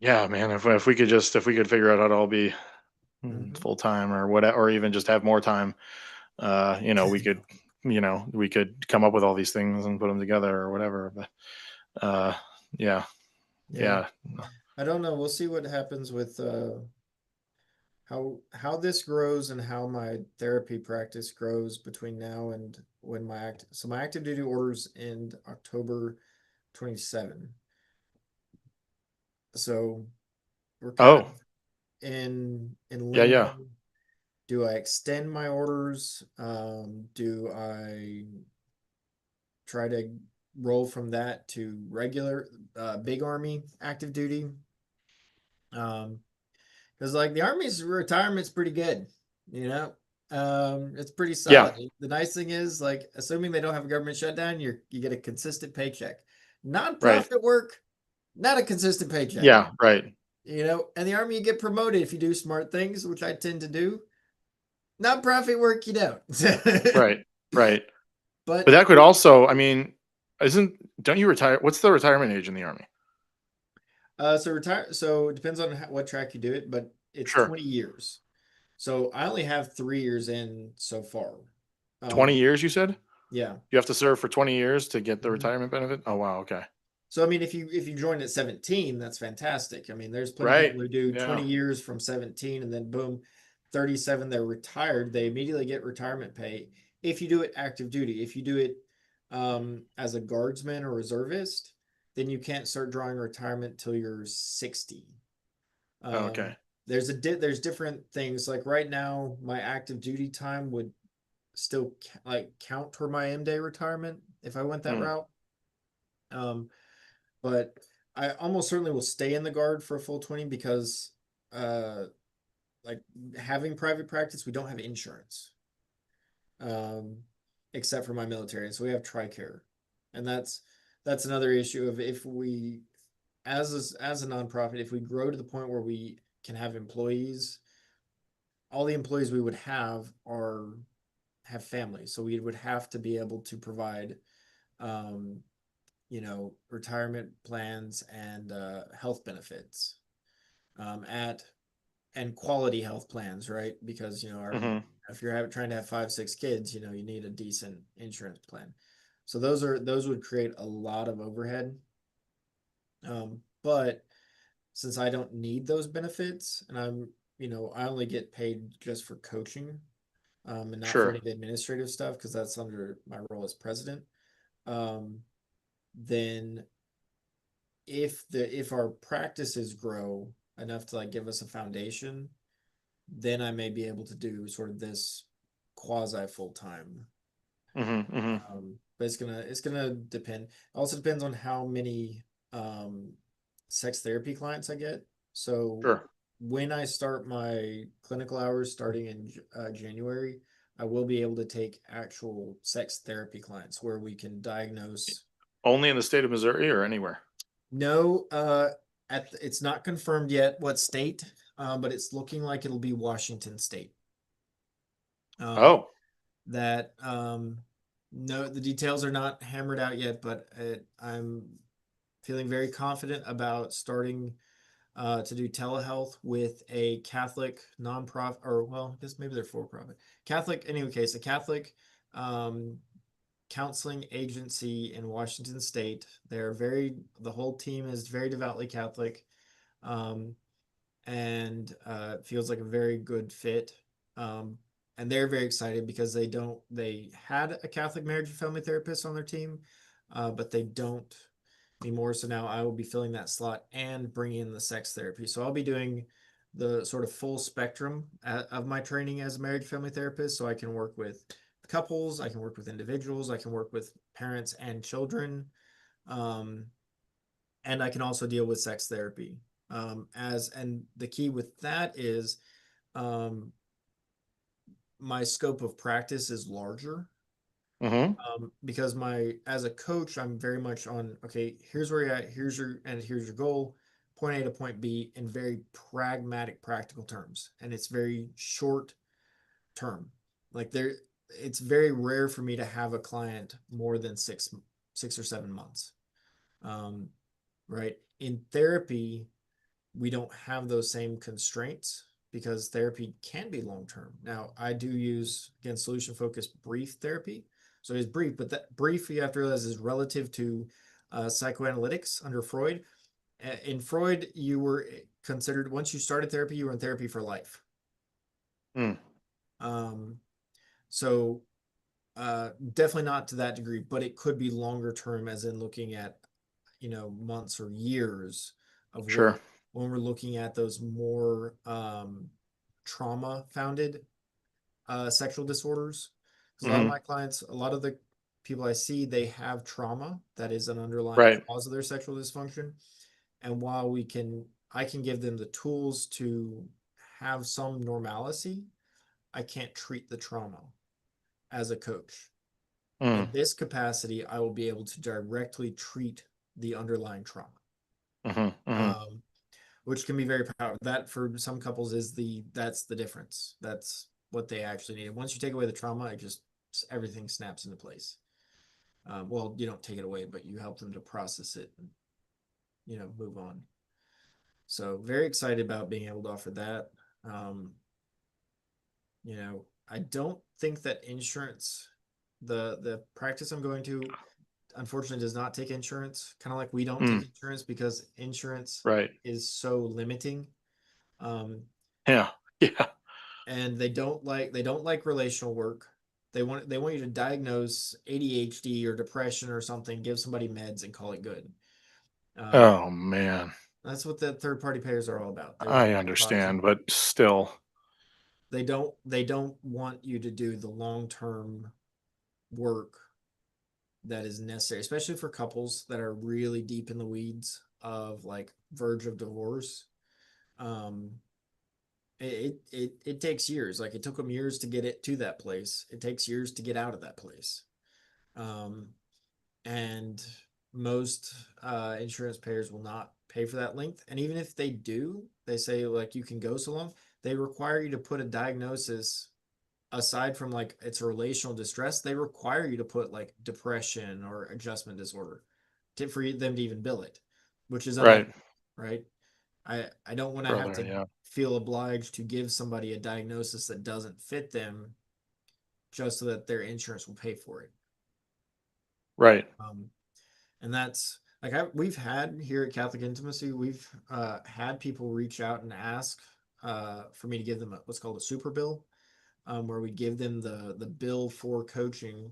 Yeah, man. If we could if we could figure out how to all be Hmm. full time or whatever, or even just have more time, we could, we could come up with all these things and put them together or whatever. But uh, yeah, Yeah, yeah. I don't know. We'll see what happens with how this grows and how my therapy practice grows between now and when my active duty orders end October 27. So we're kind of Oh, in yeah, yeah, limbo. Do I extend my orders? Do I try to roll from that to regular big army active duty? Because like the army's retirement's pretty good, you know. It's pretty yeah. solid. The nice thing is, like, assuming they don't have a government shutdown, you get a consistent paycheck. Right. Nonprofit work, not a consistent paycheck. Yeah. Right. And the army, you get promoted if you do smart things, which I tend to do. Nonprofit work, you don't. Right. Right. But But that could also, I mean, don't you retire? What's the retirement age in the army? So it depends on what track you do it, but it's Sure. 20 years. So I only have 3 years in so far. 20 Um, years, you said? yeah. You have to serve for 20 years to get the Mhm. retirement benefit? Oh, wow. Okay. So I mean, if you join at 17, that's fantastic. I mean, there's plenty of Right. people who do Yeah. 20 years from 17 and then boom, 37, they're retired. They immediately get retirement pay. If you do it active duty, if you do it as a guardsman or reservist, then you can't start drawing retirement till you're 60. Okay. There's different things. Like right now, my active duty time would still like count toward my M-Day retirement if I went that Mm, route. Um, but I almost certainly will stay in the guard for a full 20 because uh like having private practice, we don't have insurance. Um except for my military. So we have TRICARE. And that's another issue of if we as a nonprofit, if we grow to the point where we can have employees, all the employees we would have families. So we would have to be able to provide um retirement plans and health benefits at and quality health plans, right? Because hmm if you're trying to have 5, 6 kids, you need a decent insurance plan. So those would create a lot of overhead. But since I don't need those benefits, and I only get paid just for coaching, and not for any Sure. of the administrative stuff because that's under my role as president. Um, then if our practices grow enough to like give us a foundation, then I may be able to do sort of this quasi full time. hmm hmm But it's gonna depend. It also depends on how many um, sex therapy clients I get. So Sure. when I start my clinical hours starting in January, I will be able to take actual sex therapy clients where we can diagnose. Only in the state of Missouri or anywhere? No, it's not confirmed yet what state, but it's looking like it'll be Washington State. Um, Oh, that no, the details are not hammered out yet, but I'm feeling very confident about starting to do telehealth with a Catholic nonprofit, or well, I guess maybe they're for profit. Catholic, in any case, a Catholic um, counseling agency in Washington State. The whole team is very devoutly Catholic, um, and feels like a very good fit. Um, and they're very excited because they had a Catholic marriage and family therapist on their team, but they don't anymore. So now I will be filling that slot and bringing in the sex therapy. So I'll be doing the sort of full spectrum of my training as a marriage family therapist. So I can work with couples, I can work with individuals, I can work with parents and children, um, and I can also deal with sex therapy. And the key with that is um, my scope of practice is larger hmm because as a coach, I'm very much on, okay, here's where you're at, here's your goal, point A to point B in very pragmatic, practical terms. And it's very short term. Like it's very rare for me to have a client more than 6 or 7 months. Um, right. In therapy, we don't have those same constraints because therapy can be long term. Now, I do use, again, solution focused brief therapy. So it's brief, but that brief, you have to realize, is relative to psychoanalytics under Freud. In Freud, you were considered, once you started therapy, you were in therapy for life. Mm, Um, so definitely not to that degree, but it could be longer term, as in looking at months or years of work sure. when we're looking at those more trauma founded sexual disorders. Because a lot of hmm my clients, a lot of the people I see, they have trauma that is an underlying Right. cause of their sexual dysfunction. And while I can give them the tools to have some normalcy, I can't treat the trauma as a coach. Mm, In this capacity, I will be able to directly treat the underlying trauma. hmm hmm Um, which can be very powerful. That for some couples that's the difference. That's what they actually need. And once you take away the trauma, it just everything snaps into place. Well, you don't take it away, but you help them to process it and move on. So very excited about being able to offer that. I don't think that insurance, the practice I'm going to, unfortunately does not take insurance. Kind of like we don't take Mm, insurance because insurance right. is so limiting. Um, Yeah. Yeah. and they don't like relational work. They want you to diagnose ADHD or depression or something, give somebody meds and call it good. Um, Oh man. that's what the third party payers are all about. They're I about to understand, but still. they don't want you to do the long term work that is necessary, especially for couples that are really deep in the weeds of like verge of divorce. Um, it takes years. Like it took them years to get it to that place. It takes years to get out of that place. Um, and most insurance payers will not pay for that length. And even if they do, they say like you can go so long. They require you to put a diagnosis aside from like it's a relational distress. They require you to put like depression or adjustment disorder for them to even bill it, which is Right. unethical, right? I don't want to have Brother. to Yeah. feel obliged to give somebody a diagnosis that doesn't fit them just so that their insurance will pay for it. Right. Um, and that's like we've had here at Catholic Intimacy, we've had people reach out and ask for me to give them what's called a super bill, where we give them the bill for coaching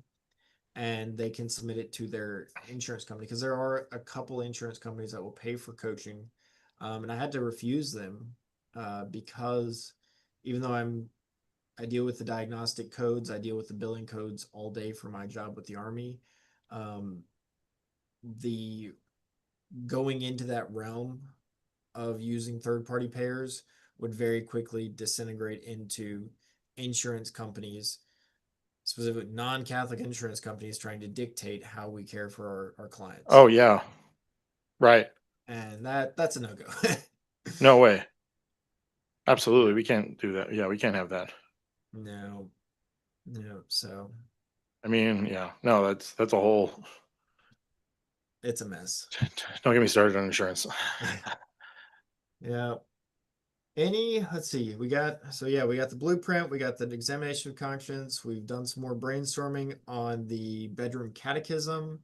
and they can submit it to their insurance company because there are a couple insurance companies that will pay for coaching, and I had to refuse them because even though I deal with the diagnostic codes, I deal with the billing codes all day for my job with the Army. Um, the going into that realm of using third party payers would very quickly disintegrate into insurance companies, specifically non-Catholic insurance companies, trying to dictate how we care for our clients. Oh yeah. Right. And that's a no-go. No way. Absolutely. Yeah. We can't do that. Yeah, we can't have that. No, no. So I mean, yeah. No, that's a whole it's a mess. don't get me started on insurance. Yeah. Let's see, we got the blueprint, we got the examination of conscience, we've done some more brainstorming on the bedroom catechism.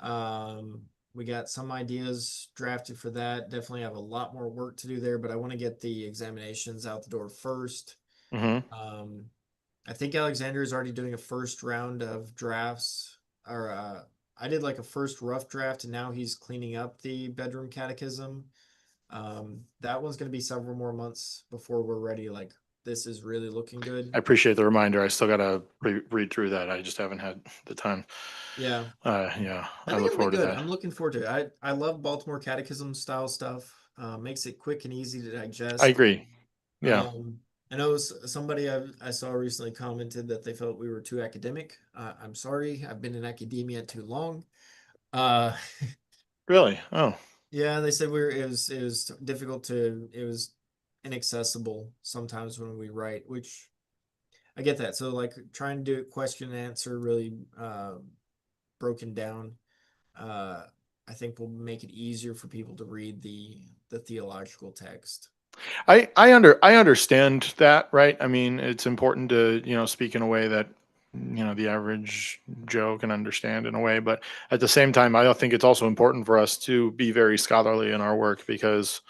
Um, we got some ideas drafted for that. Definitely have a lot more work to do there, but I want to get the examinations out the door first. Hmm. Um, I think Alexander is already doing a first round of drafts, or I did like a first rough draft, and now he's cleaning up the bedroom catechism. That one's going to be several more months before we're ready. Like this is really looking good. I appreciate the reminder. I still gotta read through that. I just haven't had the time. Yeah, Yeah, I I think look it'll be forward to good. that. I'm looking forward to it. I love Baltimore Catechism style stuff. Makes it quick and easy to I digest. agree. Yeah. Um, I know somebody I saw recently commented that they felt we were too academic. I'm sorry. I've been in academia too long. Uh, Really? Oh, yeah, they said it was difficult it was inaccessible sometimes when we write, which I get that. So like trying to do it question and answer really broken down, uh, I think will make it easier for people to read the theological text. I understand that, right? I mean, it's important to speak in a way that the average Joe can understand in a way, but at the same time, I think it's also important for us to be very scholarly in our work because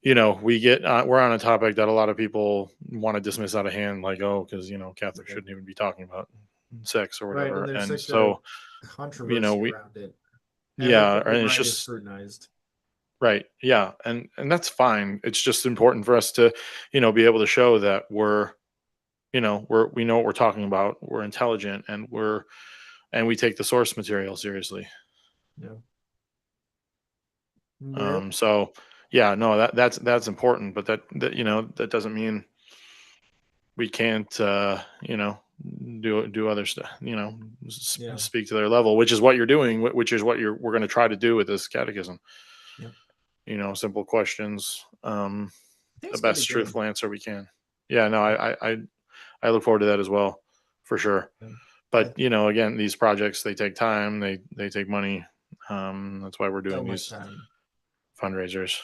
we're on a topic that a lot of people want to dismiss out of hand, like, oh, because Catholics Yeah. shouldn't even be talking about sex or Right, whatever, and there's and such a so controversy we around it. yeah, Everything we and it's write is just scrutinized. right. Yeah. And that's fine. It's just important for us to, be able to show that we know what we're talking about. We're intelligent and we take the source material seriously. Yeah. Yep. So yeah, no, that's important, but that doesn't mean we can't, do other stuff, Yeah. speak to their level, which is what you're doing, which is what we're going to try to do with this catechism. Yep. Simple questions. I think The it's gonna be best good. truthful answer we can. Yeah, no, Yeah. I look forward to that as well, for sure. Yeah. I But again, these projects, they take time, they take money. That's why we're so doing much these time. fundraisers.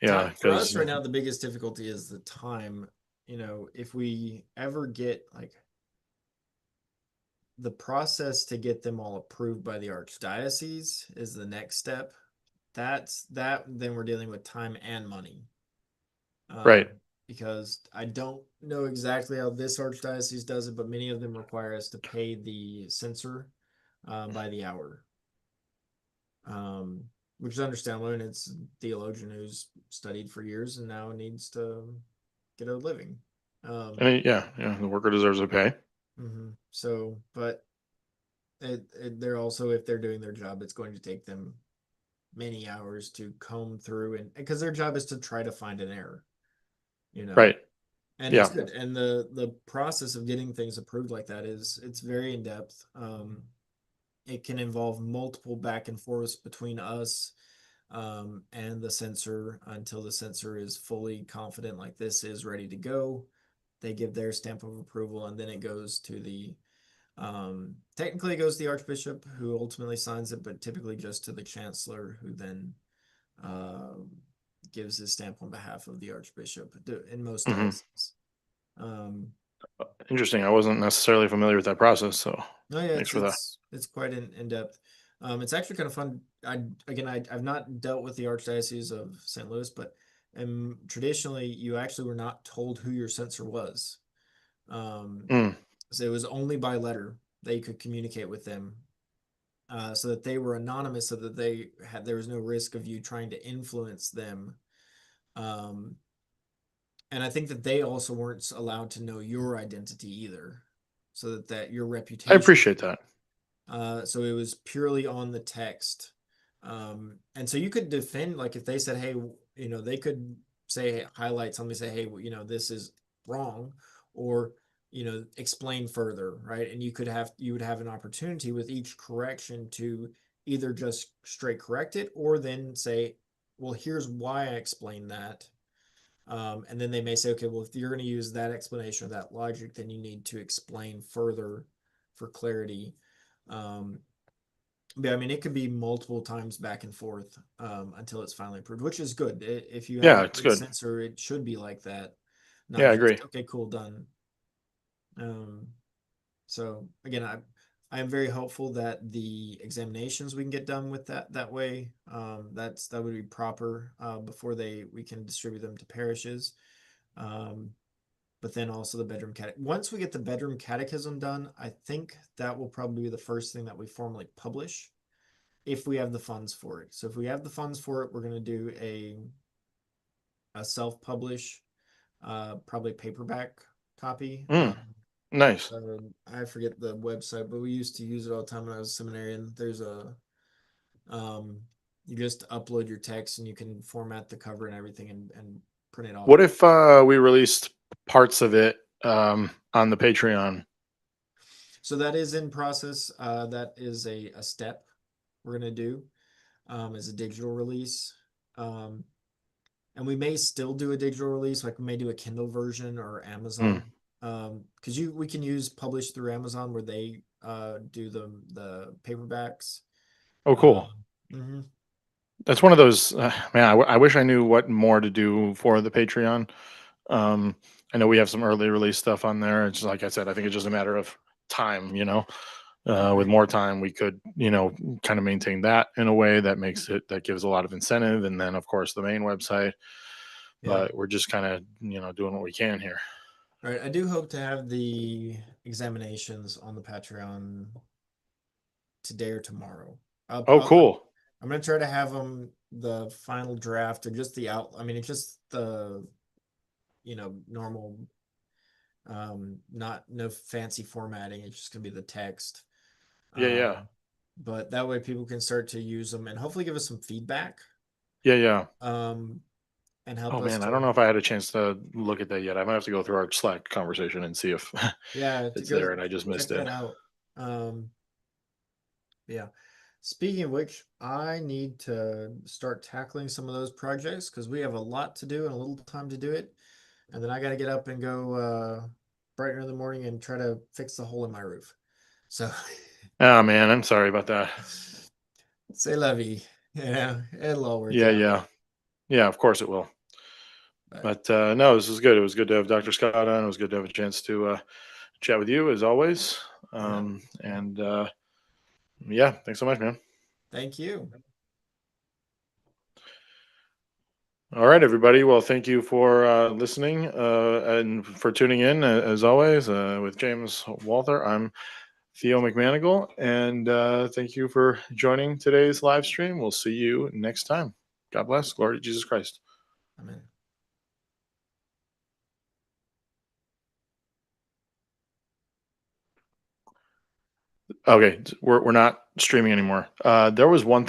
Yeah, For us because right now, the biggest difficulty is the time. If we ever get like the process to get them all approved by the archdiocese is the next step. Then we're dealing with time and money. right. Because I don't know exactly how this archdiocese does it, but many of them require us to pay the censor by the hour, um, which is understandable. And it's a theologian who's studied for years and now needs to get a living. Yeah, the worker deserves a pay. So, but they're also, if they're doing their job, it's going to take them many hours to comb through, and because their job is to try to find an error, you know. Right. And it's Yeah. good. And the process of getting things approved like that it's very in depth. It can involve multiple back and forths between us and the censor until the censor is fully confident, like this is ready to go. They give their stamp of approval, and then it goes to the technically it goes to the archbishop, who ultimately signs it, but typically just to the chancellor, who then uh, gives his stamp on behalf of the archbishop in most Hmm. dioceses. Um, Interesting. I wasn't necessarily familiar with that process, so no, yeah, thanks for that. it's quite in depth. It's actually kind of fun. I've not dealt with the Archdiocese of St. Louis, but traditionally you actually were not told who your censor was. Um, Mm. so it was only by letter that you could communicate with them, so that they were anonymous, so that there was no risk of you trying to influence them. Um, and I think that they also weren't allowed to know your identity either, so that your I reputation. appreciate that. So it was purely on the text. And so you could defend, like if they said, hey, they could say, highlight something, say, hey, this is wrong, or, explain further, right? And you would have an opportunity with each correction to either just straight correct it, or then say, well, here's why I explained that. And then they may say, okay, well, if you're going to use that explanation or that logic, then you need to explain further for clarity. Um, but I mean, it could be multiple times back and forth until it's finally approved, which is good. If you have Yeah, a it's good good. sensor, it should be like that, Yeah, not I agree. just okay, cool, done. Um, so again, I am very hopeful that the examinations we can get done with that way. That would be proper before we can distribute them to parishes. Um, but then also the bedroom once we get the bedroom catechism done, I think that will probably be the first thing that we formally publish, if we have the funds for it. So if we have the funds for it, we're going to do a self-publish, probably paperback copy. Mm. Nice. I forget the website, but we used to use it all the time when I was a seminarian. There's um, you just upload your text and you can format the cover and everything, and print it off. What if we released parts of it on the Patreon? So that is in process. That is a step we're going to do as a digital release. Um, and we may still do a digital release, like we may do a Kindle version or Mm. Amazon, because we can use publish through Amazon, where they do the paperbacks. Oh, cool. Mhm. That's one of those. Man, I wish I knew what more to do for the Patreon. Um, I know we have some early release stuff on there. It's like I said, I think it's just a matter of time. With Right. more time, we could, kind of maintain that in a way that gives a lot of incentive, and then of course the main website. Yeah. But we're just kind of, doing what we can here. All right. I do hope to have the examinations on the Patreon today or tomorrow. Oh, cool. I'm gonna try to have them the final draft, or just the out. I mean, it's just the normal, not no fancy formatting. It's just gonna be the text. Yeah, yeah, But that way people can start to use them and hopefully give us some feedback. yeah, yeah. Um, and help Oh us man, I to, don't know if I had a chance to look at that yet. I might have to go through our Slack conversation and see if yeah, to it's go there and I just check missed it. that out. Um, yeah. Speaking of which, I need to start tackling some of those projects because we have a lot to do and a little time to do it. And then I got to get up and go bright in the morning and try to fix the hole in my roof. So, Oh man, I'm sorry about that. say la vie. It'll all work Yeah, out. yeah. Yeah, of course it will. But no, this is good. It was good to have Dr. Scott on. It was good to have a chance to chat with you as always. And yeah, thanks so much, man. Thank you. All right, everybody. Well, thank you for listening and for tuning in, as always, with James Walther. I'm Theo McManigal, and thank you for joining today's live stream. We'll see you next time. God bless. Glory to Jesus Christ. Amen. Okay, we're not streaming anymore. There was one thing.